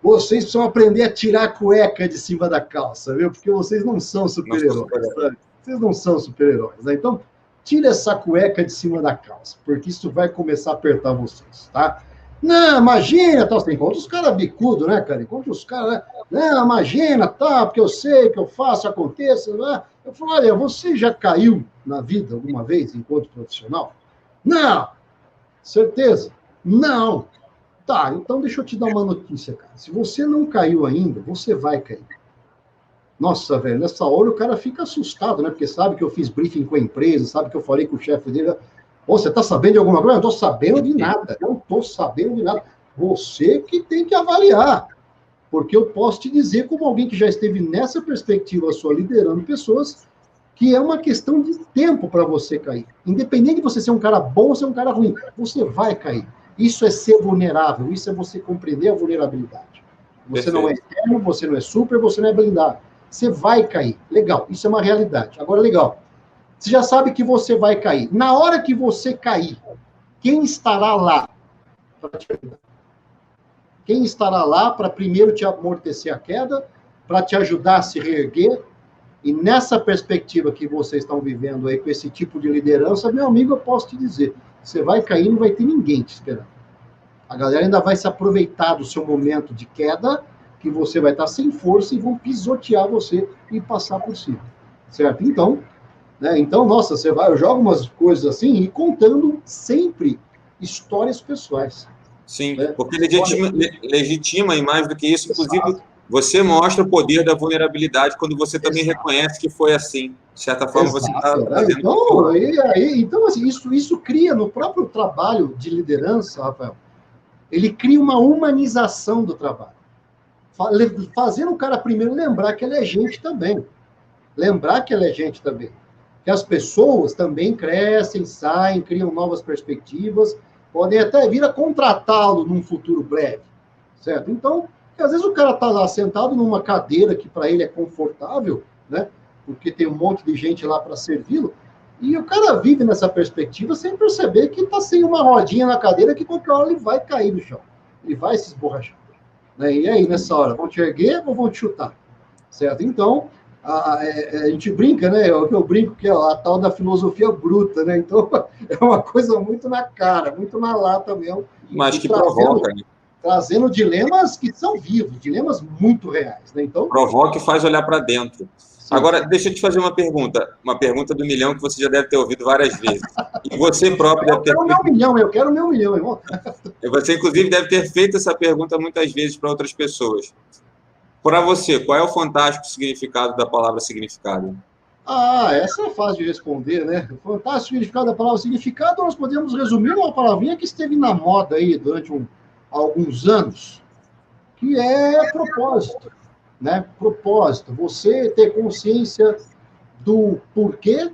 vocês precisam aprender a tirar a cueca de cima da calça, viu? Porque vocês não são super-heróis, sabe? Vocês não são super-heróis, né? Então, tira essa cueca de cima da calça, porque isso vai começar a apertar vocês, tá? Não, imagina, tal, você encontra os caras bicudos, né, cara? Encontra os caras, né? Não, imagina, tá, porque eu sei que eu faço, aconteça, né? Eu falo, olha, você já caiu na vida alguma vez enquanto profissional? Não. Certeza? Não. Tá, então deixa eu te dar uma notícia, cara. Se você não caiu ainda, você vai cair. Nossa, velho, nessa hora o cara fica assustado, né? Porque sabe que eu fiz briefing com a empresa, sabe que eu falei com o chefe dele. Ô, você tá sabendo de alguma coisa? Eu não tô sabendo de nada. Eu não tô sabendo de nada. Você que tem que avaliar. Porque eu posso te dizer, como alguém que já esteve nessa perspectiva sua, liderando pessoas, que é uma questão de tempo para você cair. Independente de você ser um cara bom ou ser um cara ruim, você vai cair. Isso é ser vulnerável, isso é você compreender a vulnerabilidade. Você não é eterno, você não é super, você não é blindado. Você vai cair. Legal, isso é uma realidade. Agora, legal, você já sabe que você vai cair. Na hora que você cair, quem estará lá para te ajudar? Quem estará lá para primeiro te amortecer a queda, para te ajudar a se reerguer? E nessa perspectiva que vocês estão vivendo aí, com esse tipo de liderança, meu amigo, eu posso te dizer, você vai cair e não vai ter ninguém te esperando. A galera ainda vai se aproveitar do seu momento de queda, que você vai estar sem força e vão pisotear você e passar por cima. Certo? Então, né? Então, nossa, eu jogo umas coisas assim e contando sempre histórias pessoais. Sim, né? Porque legitima e mais do que isso, inclusive, você mostra o poder da vulnerabilidade quando você também reconhece que foi assim. De certa forma, você está fazendo... Então, assim, isso cria no próprio trabalho de liderança, Rafael, ele cria uma humanização do trabalho. Fazendo o cara primeiro lembrar que ele é gente também. Lembrar que ele é gente também. Que as pessoas também crescem, saem, criam novas perspectivas, podem até vir a contratá-lo num futuro breve, certo? Então, às vezes o cara está lá sentado numa cadeira que para ele é confortável, né? Porque tem um monte de gente lá para servi-lo, e o cara vive nessa perspectiva sem perceber que está sem uma rodinha na cadeira que qualquer hora ele vai cair no chão, ele vai se esborrachar. Né? E aí, nessa hora, vão te erguer ou vão te chutar? Certo? Então, a gente brinca, né? Eu brinco que é a tal da filosofia bruta, né? Então, é uma coisa muito na cara, muito na lata mesmo. Mas E que provoca, né? trazendo dilemas que são vivos, dilemas muito reais, né? Então, Provoca e faz olhar para dentro. sim, Agora, deixa eu te fazer uma pergunta do milhão que você já deve ter ouvido várias vezes. E você próprio eu deve ter quero o meu feito, milhão, eu quero o meu milhão, irmão. você inclusive deve ter feito essa pergunta muitas vezes para outras pessoas. Para você, qual é o fantástico significado da palavra significado? Essa é fácil de responder, né? O fantástico significado da palavra significado, nós podemos resumir numa palavrinha que esteve na moda aí durante alguns anos, que é propósito, né? Propósito. Você ter consciência do porquê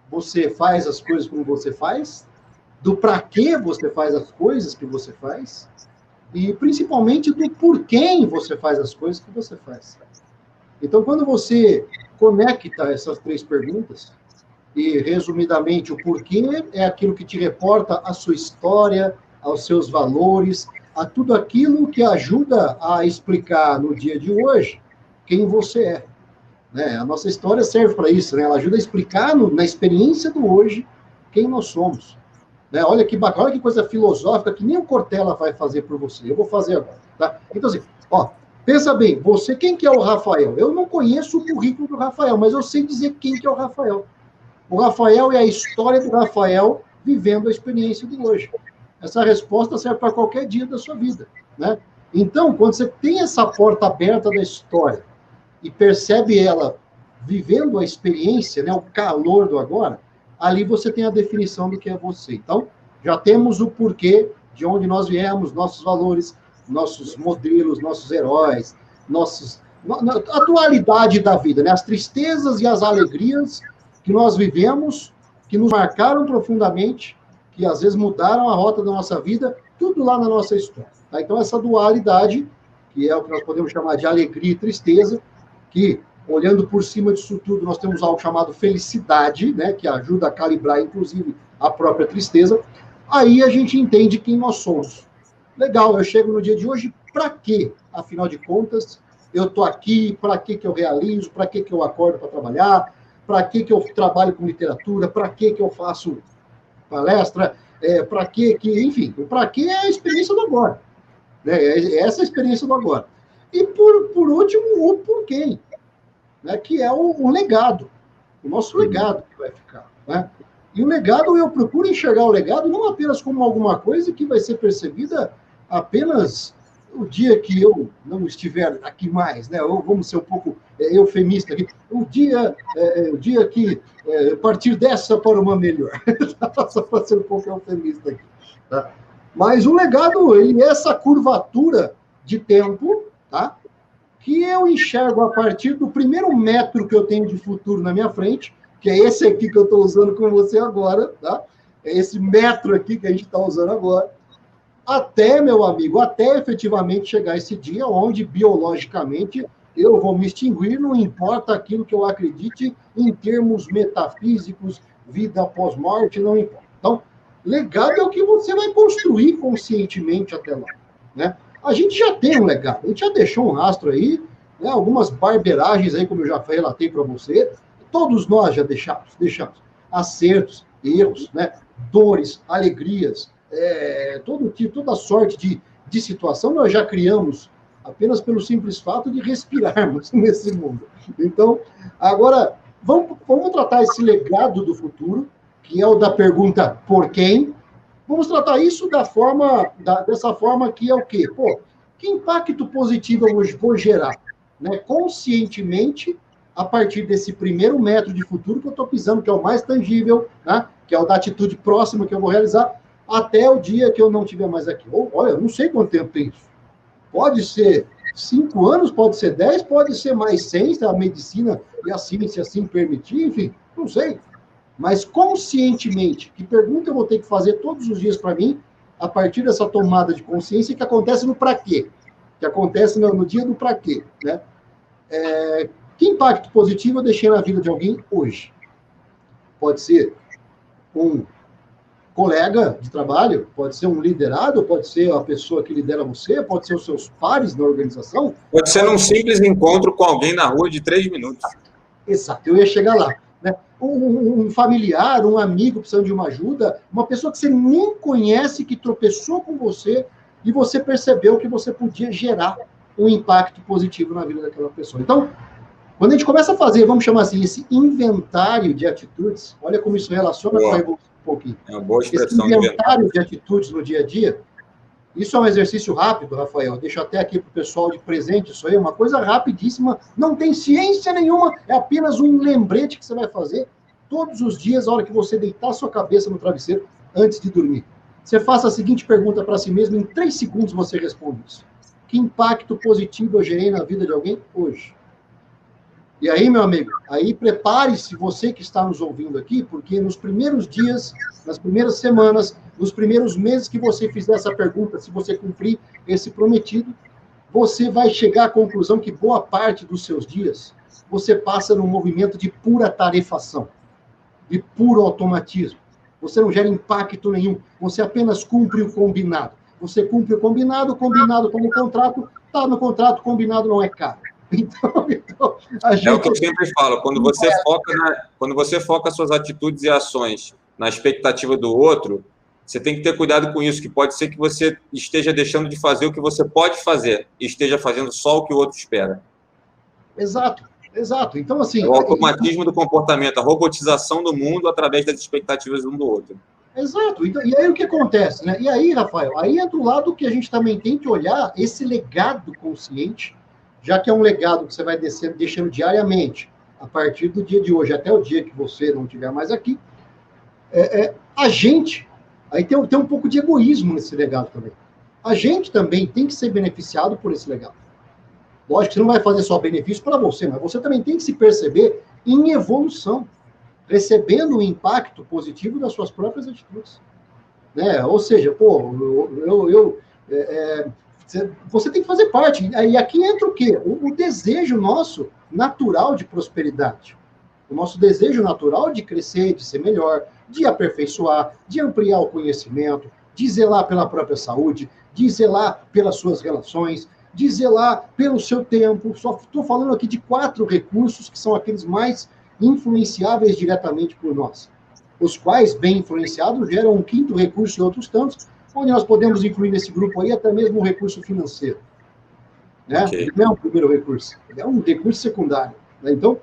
você faz as coisas como você faz, do para que você faz as coisas que você faz, e principalmente do por quem você faz as coisas que você faz. Então, quando você conecta essas três perguntas, e resumidamente o porquê é aquilo que te reporta a sua história, aos seus valores, a tudo aquilo que ajuda a explicar no dia de hoje quem você é. Né? A nossa história serve para isso, né? Ela ajuda a explicar na experiência do hoje quem nós somos. Né? Olha que bacana, olha que coisa filosófica que nem o Cortella vai fazer por você. Eu vou fazer agora. Tá? Então, assim, ó, pensa bem, você, quem que é o Rafael? Eu não conheço o currículo do Rafael, mas eu sei dizer quem que é o Rafael. O Rafael é a história do Rafael vivendo a experiência do hoje. Essa resposta serve para qualquer dia da sua vida. Né? Então, quando você tem essa porta aberta da história e percebe ela vivendo a experiência, né, o calor do agora, ali você tem a definição do que é você. Então, já temos o porquê de onde nós viemos, nossos valores, nossos modelos, nossos heróis, a dualidade da vida, né? As tristezas e as alegrias que nós vivemos, que nos marcaram profundamente, que às vezes mudaram a rota da nossa vida, tudo lá na nossa história. Tá? Então, essa dualidade, que é o que nós podemos chamar de alegria e tristeza, que, olhando por cima disso tudo, nós temos algo chamado felicidade, né, que ajuda a calibrar, inclusive, a própria tristeza, aí a gente entende quem nós somos. Legal, eu chego no dia de hoje, para quê? Afinal de contas, eu estou aqui, para que eu realizo, para que eu acordo para trabalhar, para que eu trabalho com literatura, para que eu faço palestra, para que, enfim, para que é a experiência do agora. Né? Essa é a experiência do agora. E, por último, o porquê, né? Que é o legado, o nosso legado que vai ficar. Né? E o legado, eu procuro enxergar o legado não apenas como alguma coisa que vai ser percebida apenas o dia que eu não estiver aqui mais, né? Ou vamos ser um pouco eufemista aqui, o dia que partir dessa para uma melhor. Só para ser um pouco eufemista aqui. Tá? Mas o legado, ele é essa curvatura de tempo, tá? Que eu enxergo a partir do primeiro metro que eu tenho de futuro na minha frente, que é esse aqui que eu estou usando com você agora, tá? É esse metro aqui que a gente está usando agora, até, meu amigo, até efetivamente chegar esse dia onde, biologicamente, eu vou me extinguir, não importa aquilo que eu acredite em termos metafísicos, vida após morte, não importa. Então, legado é o que você vai construir conscientemente até lá, né? A gente já tem um legado, a gente já deixou um rastro aí, né? Algumas barberagens aí, como eu já relatei para você, todos nós já deixamos acertos, erros, né? Dores, alegrias, toda sorte de situação nós já criamos apenas pelo simples fato de respirarmos nesse mundo. Então, agora, vamos tratar esse legado do futuro, que é o da pergunta por quem. Vamos tratar isso dessa forma que é o quê? Pô, que impacto positivo eu vou gerar? Né? Conscientemente, a partir desse primeiro metro de futuro que eu estou pisando, que é o mais tangível, né? Que é o da atitude próxima que eu vou realizar, até o dia que eu não estiver mais aqui. Olha, eu não sei quanto tempo tem isso. Pode ser 5 anos, pode ser 10, pode ser mais 100, se a medicina e a ciência assim permitir, enfim, não sei. Mas conscientemente, que pergunta eu vou ter que fazer todos os dias para mim, a partir dessa tomada de consciência que acontece no para quê? Que acontece no dia do para quê, né? Que impacto positivo eu deixei na vida de alguém hoje? Pode ser um colega de trabalho, pode ser um liderado, pode ser a pessoa que lidera você, pode ser os seus pares na organização. Pode ser num simples encontro com alguém na rua de 3 minutos. Exato, eu ia chegar lá. Né? Um familiar, um amigo precisando de uma ajuda, uma pessoa que você nem conhece, que tropeçou com você, e você percebeu que você podia gerar um impacto positivo na vida daquela pessoa. Então, quando a gente começa a fazer, vamos chamar assim, esse inventário de atitudes, olha como isso relaciona com a evolução um pouquinho. É uma boa expressão. Esse inventário de atitudes no dia a dia, isso é um exercício rápido, Rafael, deixo até aqui para o pessoal de presente isso aí, uma coisa rapidíssima, não tem ciência nenhuma, é apenas um lembrete que você vai fazer todos os dias, a hora que você deitar sua cabeça no travesseiro, antes de dormir. Você faça a seguinte pergunta para si mesmo, em 3 segundos você responde isso. Que impacto positivo eu gerei na vida de alguém hoje? E aí, meu amigo, aí prepare-se você que está nos ouvindo aqui, porque nos primeiros dias, nas primeiras semanas, nos primeiros meses que você fizer essa pergunta, se você cumprir esse prometido, você vai chegar à conclusão que boa parte dos seus dias você passa num movimento de pura tarefação, de puro automatismo. Você não gera impacto nenhum, você apenas cumpre o combinado. Você cumpre o combinado está no contrato, combinado não é caro. Então, a gente... É o que eu sempre falo, quando você foca suas atitudes e ações na expectativa do outro, você tem que ter cuidado com isso, que pode ser que você esteja deixando de fazer o que você pode fazer e esteja fazendo só o que o outro espera. Exato. Então, assim... É o automatismo do comportamento, a robotização do mundo através das expectativas um do outro. Exato. Então, e aí o que acontece, né? E aí, Rafael, aí entra o lado que a gente também tem que olhar esse legado consciente, já que é um legado que você vai deixando diariamente, a partir do dia de hoje, até o dia que você não estiver mais aqui, a gente, aí tem um pouco de egoísmo nesse legado também. A gente também tem que ser beneficiado por esse legado. Lógico que você não vai fazer só benefício para você, mas você também tem que se perceber em evolução, recebendo o impacto positivo das suas próprias atitudes. Né? Ou seja, você tem que fazer parte. E aqui entra o quê? O desejo nosso natural de prosperidade. O nosso desejo natural de crescer, de ser melhor, de aperfeiçoar, de ampliar o conhecimento, de zelar pela própria saúde, de zelar pelas suas relações, de zelar pelo seu tempo. Só estou falando aqui de 4 recursos que são aqueles mais influenciáveis diretamente por nós. Os quais, bem influenciados, geram um 5º recurso em outros tantos, onde nós podemos incluir nesse grupo aí até mesmo o recurso financeiro. Né? Okay. Ele não é um primeiro recurso, ele é um recurso secundário. Né? Então,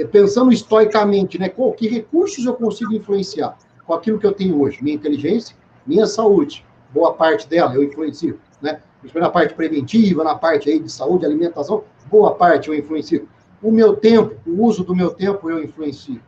pensando estoicamente, né, que recursos eu consigo influenciar com aquilo que eu tenho hoje? Minha inteligência, minha saúde, boa parte dela eu influencio. Né? Na parte preventiva, na parte aí de saúde, alimentação, boa parte eu influencio. O meu tempo, o uso do meu tempo eu influencio.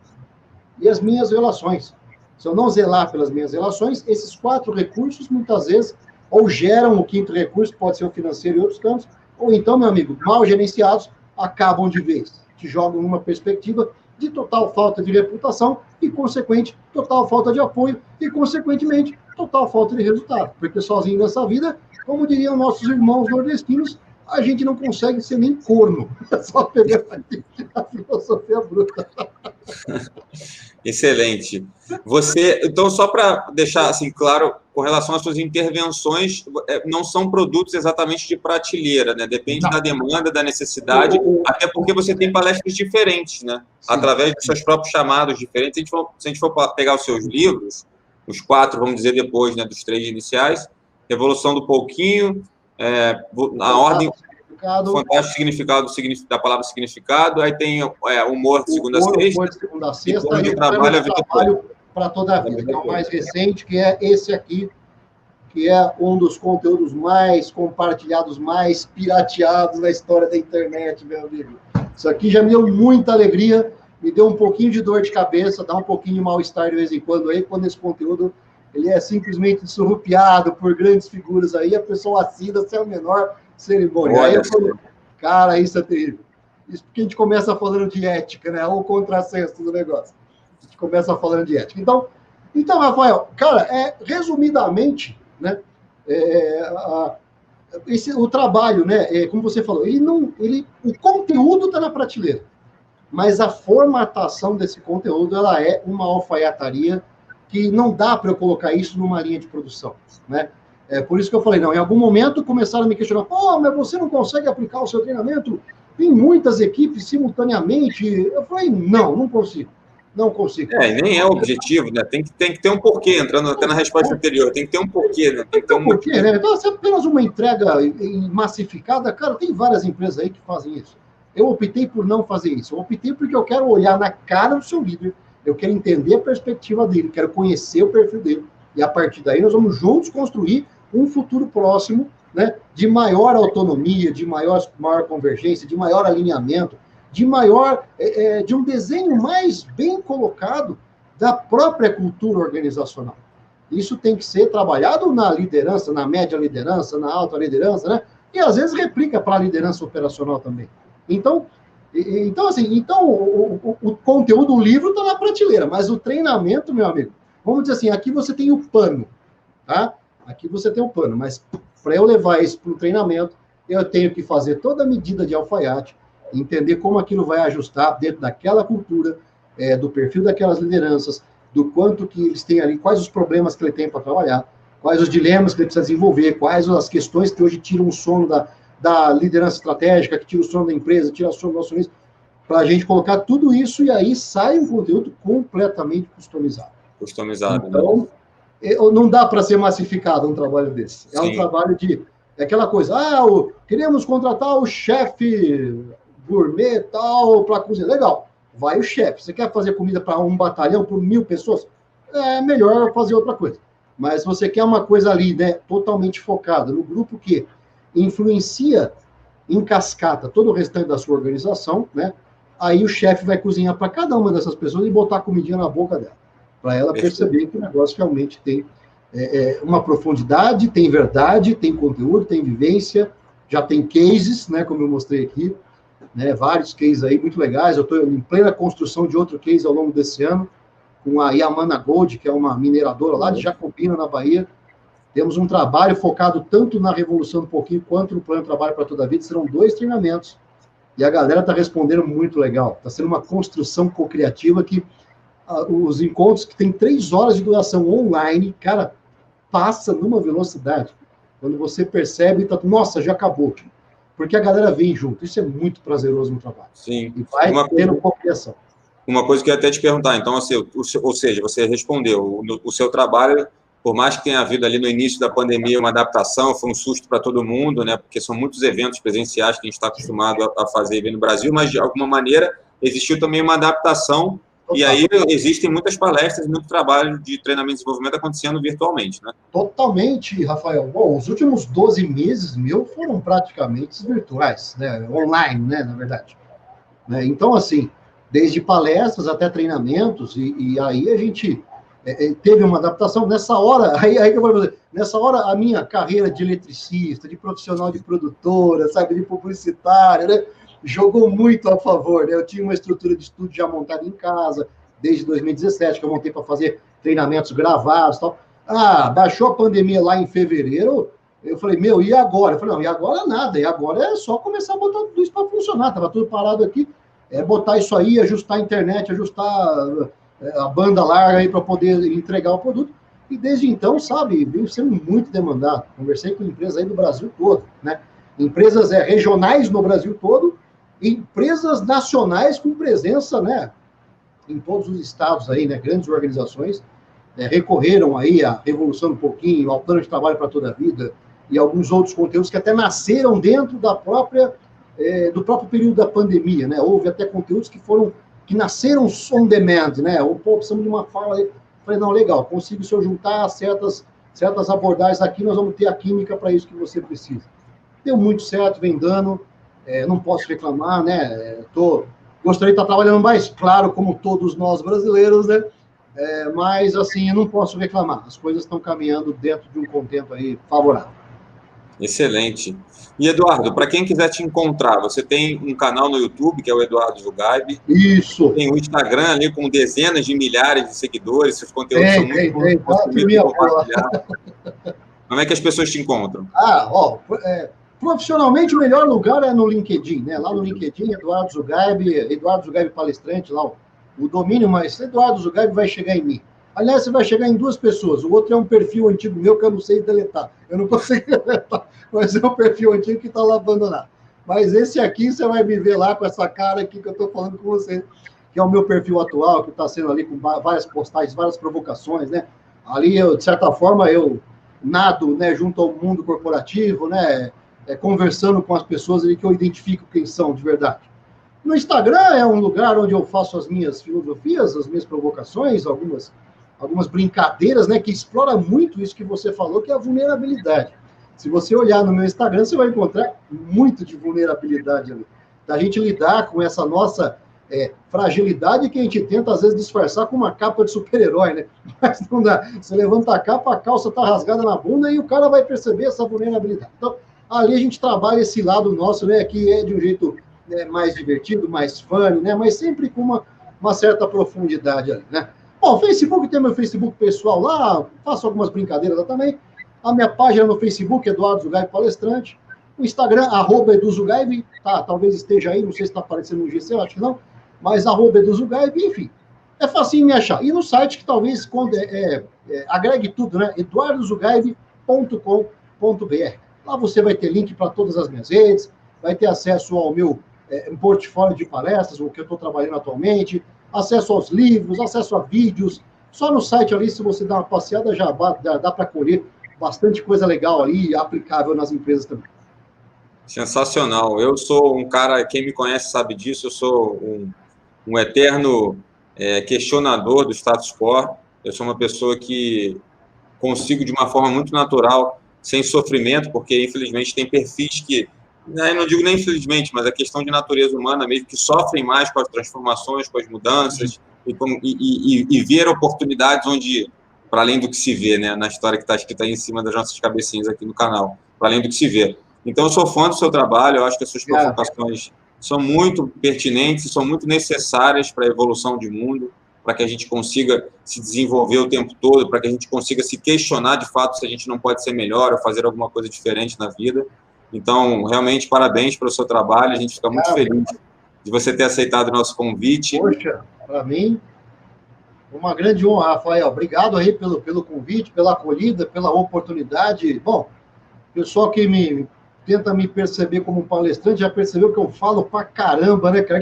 E as minhas relações. Se eu não zelar pelas minhas relações, esses 4 recursos, muitas vezes, ou geram o 5º recurso, que pode ser o financeiro e outros campos, ou então, meu amigo, mal gerenciados, acabam de vez. Te jogam numa perspectiva de total falta de reputação e, consequente, total falta de apoio e, consequentemente, total falta de resultado. Porque sozinho nessa vida, como diriam nossos irmãos nordestinos, a gente não consegue ser nem corno. É só pegar a filosofia bruta. Excelente. Então, só para deixar assim claro, com relação às suas intervenções, não são produtos exatamente de prateleira, né? Depende da demanda, da necessidade, até porque você tem palestras diferentes, né? Sim. Através dos seus próprios chamados diferentes. Se a gente for pegar os seus livros, os 4, vamos dizer, depois, né, dos 3 iniciais, Revolução do Pouquinho, a ordem... Fantástico significado da palavra significado, aí tem humor de segunda a sexta. Humor de segunda a sexta, e trabalho para toda a vida, que é o mais recente, que é esse aqui, que é um dos conteúdos mais compartilhados, mais pirateados na história da internet, meu amigo. Isso aqui já me deu muita alegria, me deu um pouquinho de dor de cabeça, dá um pouquinho de mal-estar de vez em quando aí, quando esse conteúdo ele é simplesmente surrupiado por grandes figuras aí, a pessoa assina sem a menor cerimônia. Aí eu falei, cara, isso é terrível. Isso porque a gente começa falando de ética, né? Ou contrassenso do negócio. A gente começa falando de ética. Então Rafael, cara, resumidamente, né? O trabalho, né? Como você falou, o conteúdo está na prateleira, mas a formatação desse conteúdo ela é uma alfaiataria que não dá para eu colocar isso numa linha de produção, né? Por isso que eu falei, não, em algum momento começaram a me questionar, pô, mas você não consegue aplicar o seu treinamento em muitas equipes simultaneamente? Eu falei, não consigo. Não consigo. Nem é o objetivo, né? Tem que ter um porquê, entrando até na resposta anterior, tem que ter um porquê, né? Tem que ter um porquê, né? Então, se é apenas uma entrega massificada, cara, tem várias empresas aí que fazem isso. Eu optei por não fazer isso. Eu optei porque eu quero olhar na cara do seu líder, eu quero entender a perspectiva dele, quero conhecer o perfil dele, e a partir daí nós vamos juntos construir um futuro próximo, né, de maior autonomia, de maior convergência, de maior alinhamento, de um desenho mais bem colocado da própria cultura organizacional. Isso tem que ser trabalhado na liderança, na média liderança, na alta liderança, né? E às vezes replica para a liderança operacional também. Então o conteúdo do livro está na prateleira, mas o treinamento, meu amigo, vamos dizer assim, aqui você tem o pano, tá? Aqui você tem o pano, mas para eu levar isso para o treinamento, eu tenho que fazer toda a medida de alfaiate, entender como aquilo vai ajustar dentro daquela cultura, do perfil daquelas lideranças, do quanto que eles têm ali, quais os problemas que ele tem para trabalhar, quais os dilemas que ele precisa desenvolver, quais as questões que hoje tiram o sono da liderança estratégica, que tira o sono da empresa, tira o sono do acionista, para a gente colocar tudo isso e aí sai um conteúdo completamente customizado. Então, né? Não dá para ser massificado um trabalho desse. É um trabalho é aquela coisa, queremos contratar o chefe gourmet tal para cozinhar. Legal, vai o chefe. Você quer fazer comida para um batalhão, por 1.000 pessoas? É melhor fazer outra coisa. Mas se você quer uma coisa ali, né, totalmente focada no grupo que influencia em cascata todo o restante da sua organização, né, aí o chefe vai cozinhar para cada uma dessas pessoas e botar a comidinha na boca dela, para ela perceber que o negócio realmente tem uma profundidade, tem verdade, tem conteúdo, tem vivência, já tem cases, né, como eu mostrei aqui, né, vários cases aí muito legais. Eu estou em plena construção de outro case ao longo desse ano, com a Yamana Gold, que é uma mineradora lá de Jacobina, na Bahia. Temos um trabalho focado tanto na Revolução do Pouquinho quanto no Plano de Trabalho para Toda a Vida. Serão 2 treinamentos. E a galera está respondendo muito legal. Está sendo uma construção co-criativa que os encontros que tem 3 horas de duração online, cara, passa numa velocidade. Quando você percebe, nossa, já acabou. Porque a galera vem junto. Isso é muito prazeroso no trabalho. Sim. E vai tendo co-criação. Uma coisa que eu ia até te perguntar, então, assim, ou seja, você respondeu, o seu trabalho, por mais que tenha havido ali no início da pandemia uma adaptação, foi um susto para todo mundo, né? Porque são muitos eventos presenciais que a gente está acostumado a fazer no Brasil, mas de alguma maneira existiu também uma adaptação. E aí existem muitas palestras, muito trabalho de treinamento e desenvolvimento acontecendo virtualmente, né? Totalmente, Rafael. Bom, os últimos 12 meses foram praticamente virtuais, né? Online, né, na verdade. Então, assim, desde palestras até treinamentos, e aí a gente teve uma adaptação. Nessa hora, aí que eu vou dizer, nessa hora a minha carreira de eletricista, de profissional de produtora, sabe, de publicitário, né, jogou muito a favor, né? Eu tinha uma estrutura de estudo já montada em casa, desde 2017, que eu montei para fazer treinamentos gravados e tal. Baixou a pandemia lá em fevereiro, eu falei, e agora? Eu falei, não, e agora nada, e agora é só começar a botar tudo isso para funcionar, estava tudo parado aqui, botar isso aí, ajustar a internet, ajustar a banda larga aí para poder entregar o produto, e desde então, sabe, veio sendo muito demandado. Conversei com empresas aí do Brasil todo, né? Empresas regionais no Brasil todo, empresas nacionais com presença, né, em todos os estados aí, né, grandes organizações, recorreram aí à Revolução do Pouquinho, ao Plano de Trabalho para Toda a Vida, e alguns outros conteúdos que até nasceram dentro do próprio período da pandemia, né? Houve até conteúdos que nasceram on demand, né? Ou, precisamos de uma fala aí. Falei, não, legal, consigo se eu juntar certas abordagens aqui, nós vamos ter a química para isso que você precisa. Deu muito certo, vem dando, não posso reclamar, né? Gostaria de estar trabalhando mais, claro, como todos nós brasileiros, né? Mas, assim, eu não posso reclamar. As coisas estão caminhando dentro de um contexto aí favorável. Excelente. E, Eduardo, para quem quiser te encontrar, você tem um canal no YouTube, que é o Eduardo Zugaib. Isso. Tem um Instagram ali com dezenas de milhares de seguidores, seus conteúdos são muito compartilhados. Como é que as pessoas te encontram? Profissionalmente, o melhor lugar é no LinkedIn, né? Lá no LinkedIn, Eduardo Zugaib Palestrante, lá o domínio, mas Eduardo Zugaib vai chegar em mim. Aliás, você vai chegar em 2 pessoas. O outro é um perfil antigo meu que eu não sei deletar. Eu não consigo deletar, mas é um perfil antigo que está lá abandonado. Mas esse aqui, você vai me ver lá com essa cara aqui que eu estou falando com você, que é o meu perfil atual, que está sendo ali com várias postagens, várias provocações, né? Ali, de certa forma, eu nado, né, junto ao mundo corporativo, né, conversando com as pessoas ali que eu identifico quem são de verdade. No Instagram é um lugar onde eu faço as minhas filosofias, as minhas provocações, algumas brincadeiras, né, que explora muito isso que você falou, que é a vulnerabilidade. Se você olhar no meu Instagram, você vai encontrar muito de vulnerabilidade ali. Da gente lidar com essa nossa fragilidade que a gente tenta, às vezes, disfarçar com uma capa de super-herói, né? Mas não dá. Você levanta a capa, a calça está rasgada na bunda e o cara vai perceber essa vulnerabilidade. Então, ali a gente trabalha esse lado nosso, né, que é de um jeito mais divertido, mais funny, né? Mas sempre com uma certa profundidade ali, né? Bom, o Facebook, tem meu Facebook pessoal lá, faço algumas brincadeiras lá também. A minha página no Facebook, Eduardo Zugaib Palestrante. O Instagram, @EduZugaib, tá, talvez esteja aí, não sei se está aparecendo no GC, eu acho que não, mas @EduZugaib, enfim. É facinho me achar. E no site, que talvez agregue tudo, né? eduardozugaib.com.br. Lá você vai ter link para todas as minhas redes, vai ter acesso ao meu portfólio de palestras, o que eu estou trabalhando atualmente, acesso aos livros, acesso a vídeos. Só no site ali, se você dá uma passeada, já dá para colher bastante coisa legal ali, aplicável nas empresas também. Sensacional. Eu sou um cara, quem me conhece sabe disso, eu sou um eterno questionador do status quo. Eu sou uma pessoa que consigo, de uma forma muito natural, sem sofrimento, porque, infelizmente, tem perfis que, eu não digo nem infelizmente, mas a questão de natureza humana mesmo, que sofrem mais com as transformações, com as mudanças, e ver oportunidades onde, para além do que se vê, né, na história que está escrita aí em cima das nossas cabecinhas aqui no canal, para além do que se vê. Então, eu sou fã do seu trabalho, eu acho que as suas provocações são muito pertinentes e são muito necessárias para a evolução de mundo, para que a gente consiga se desenvolver o tempo todo, para que a gente consiga se questionar de fato se a gente não pode ser melhor ou fazer alguma coisa diferente na vida. Então, realmente, parabéns pelo seu trabalho, a gente fica muito feliz de você ter aceitado o nosso convite. Poxa, para mim, uma grande honra, Rafael. Obrigado aí pelo convite, pela acolhida, pela oportunidade. Bom, o pessoal que tenta me perceber como um palestrante já percebeu que eu falo pra caramba, né, cara?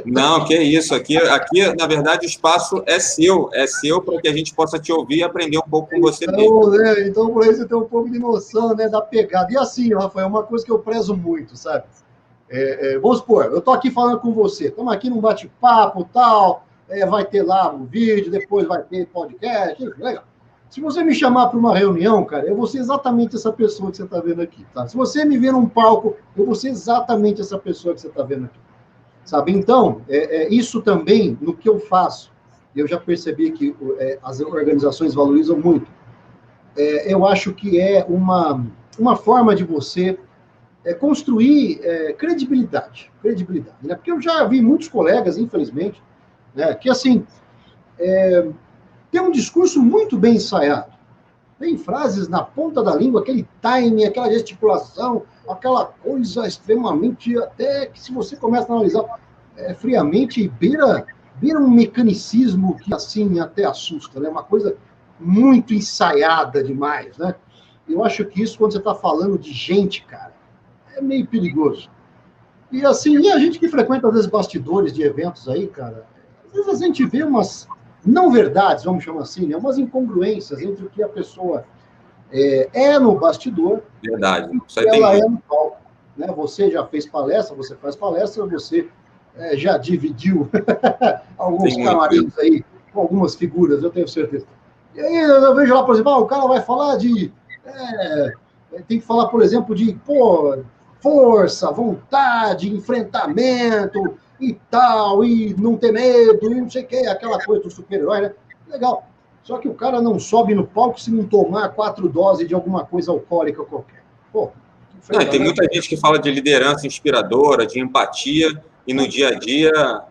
Não, que isso. Aqui, na verdade, o espaço é seu para que a gente possa te ouvir e aprender um pouco com você mesmo. Então, por aí você tem um pouco de noção, né, da pegada. E assim, Rafael, uma coisa que eu prezo muito, sabe? Vamos supor, eu tô aqui falando com você, estamos aqui num bate-papo, tal, vai ter lá um vídeo, depois vai ter podcast, enfim, legal. Se você me chamar para uma reunião, cara, eu vou ser exatamente essa pessoa que você está vendo aqui, tá? Se você me ver num palco, eu vou ser exatamente essa pessoa que você está vendo aqui, sabe? Então, isso também, no que eu faço, eu já percebi que as organizações valorizam muito. Eu acho que é uma forma de você construir credibilidade, né? Porque eu já vi muitos colegas, infelizmente, né, que, assim, tem um discurso muito bem ensaiado, tem frases na ponta da língua, aquele timing, aquela gesticulação, aquela coisa extremamente, até que se você começa a analisar friamente, beira um mecanicismo que, assim, até assusta, né? Uma coisa muito ensaiada demais, né? Eu acho que isso, quando você está falando de gente, cara, é meio perigoso. E assim, e a gente que frequenta, às vezes, bastidores de eventos aí, cara, às vezes a gente vê umas não verdades, vamos chamar assim, né? Umas incongruências entre o que a pessoa no bastidor e o que ela é no palco. Né? Você já fez palestra, você faz palestra, você já dividiu alguns camarins aí com algumas figuras, eu tenho certeza. E aí eu vejo lá, por exemplo, o cara vai falar tem que falar, por exemplo, de força, vontade, enfrentamento e tal, e não ter medo, e não sei o que, aquela coisa do super-herói, né? Legal. Só que o cara não sobe no palco se não tomar 4 doses de alguma coisa alcoólica qualquer. Pô, tem muita gente que fala de liderança inspiradora, de empatia, e no dia a dia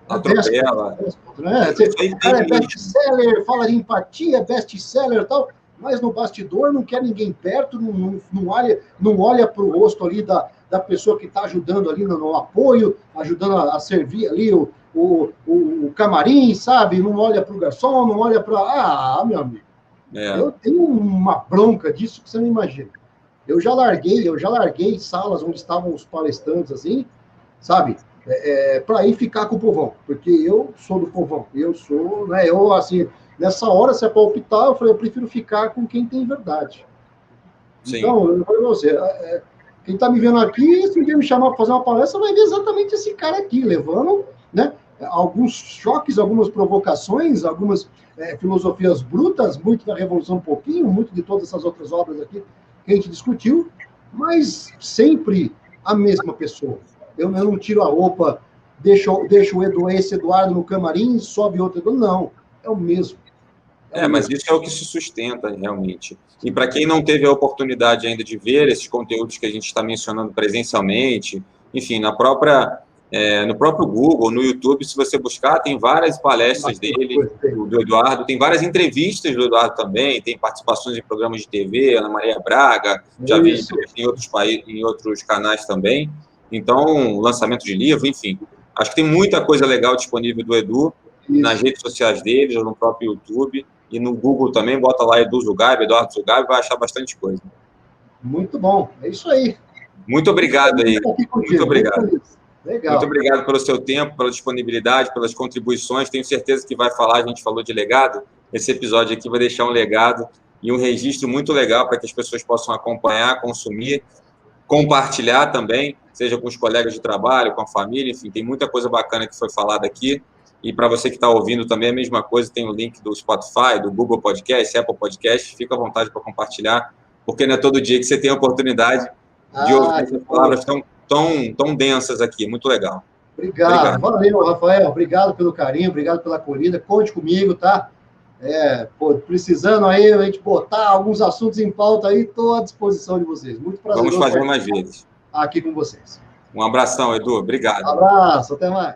atropela. Né? O cara é best-seller, fala de empatia, best-seller e tal, mas no bastidor não quer ninguém perto, não olha para o rosto ali da pessoa que está ajudando ali no apoio, ajudando a servir ali o camarim, sabe? Não olha para o garçom, não olha para... Ah, meu amigo, eu tenho uma bronca disso que você não imagina. Eu já larguei salas onde estavam os palestrantes, assim, sabe? Para ir ficar com o povão, porque eu sou do povão, eu sou, né? Eu, assim, nessa hora, se é para optar, eu falei, eu prefiro ficar com quem tem verdade. Sim. Então, eu falei pra você, quem está me vendo aqui, se um dia me chamar para fazer uma palestra, vai ver exatamente esse cara aqui, levando, né, alguns choques, algumas provocações, algumas filosofias brutas, muito da Revolução um pouquinho, muito de todas essas outras obras aqui que a gente discutiu, mas sempre a mesma pessoa. Eu não tiro a roupa, deixo esse Eduardo no camarim, sobe outro Eduardo, não, é o mesmo. Mas isso é o que se sustenta realmente. E para quem não teve a oportunidade ainda de ver esses conteúdos que a gente está mencionando presencialmente, enfim, no próprio Google, no YouTube, se você buscar, tem várias palestras dele, do Eduardo, tem várias entrevistas do Eduardo também, tem participações em programas de TV, Ana Maria Braga, já vi em outros canais também. Então, lançamento de livro, enfim. Acho que tem muita coisa legal disponível do Edu, nas redes sociais deles, ou no próprio YouTube, e no Google também, bota lá Edu Zugaib, Eduardo Zugaib, vai achar bastante coisa. Muito bom, é isso aí. Muito obrigado aí. Muito obrigado. Legal. Muito obrigado pelo seu tempo, pela disponibilidade, pelas contribuições. Tenho certeza que vai falar, a gente falou de legado, esse episódio aqui vai deixar um legado e um registro muito legal para que as pessoas possam acompanhar, consumir, compartilhar também, seja com os colegas de trabalho, com a família, enfim, tem muita coisa bacana que foi falada aqui. E para você que está ouvindo também a mesma coisa, tem o link do Spotify, do Google Podcast, Apple Podcast, fica à vontade para compartilhar, porque não é todo dia que você tem a oportunidade de ouvir essas palavras tão densas aqui. Muito legal. Obrigado. Valeu, Rafael. Obrigado pelo carinho, obrigado pela acolhida. Conte comigo, tá? Precisando aí a gente botar alguns assuntos em pauta aí, estou à disposição de vocês. Muito prazer. Vamos fazer mais vezes. Aqui com vocês. Um abração, Edu. Obrigado. Um abraço, até mais.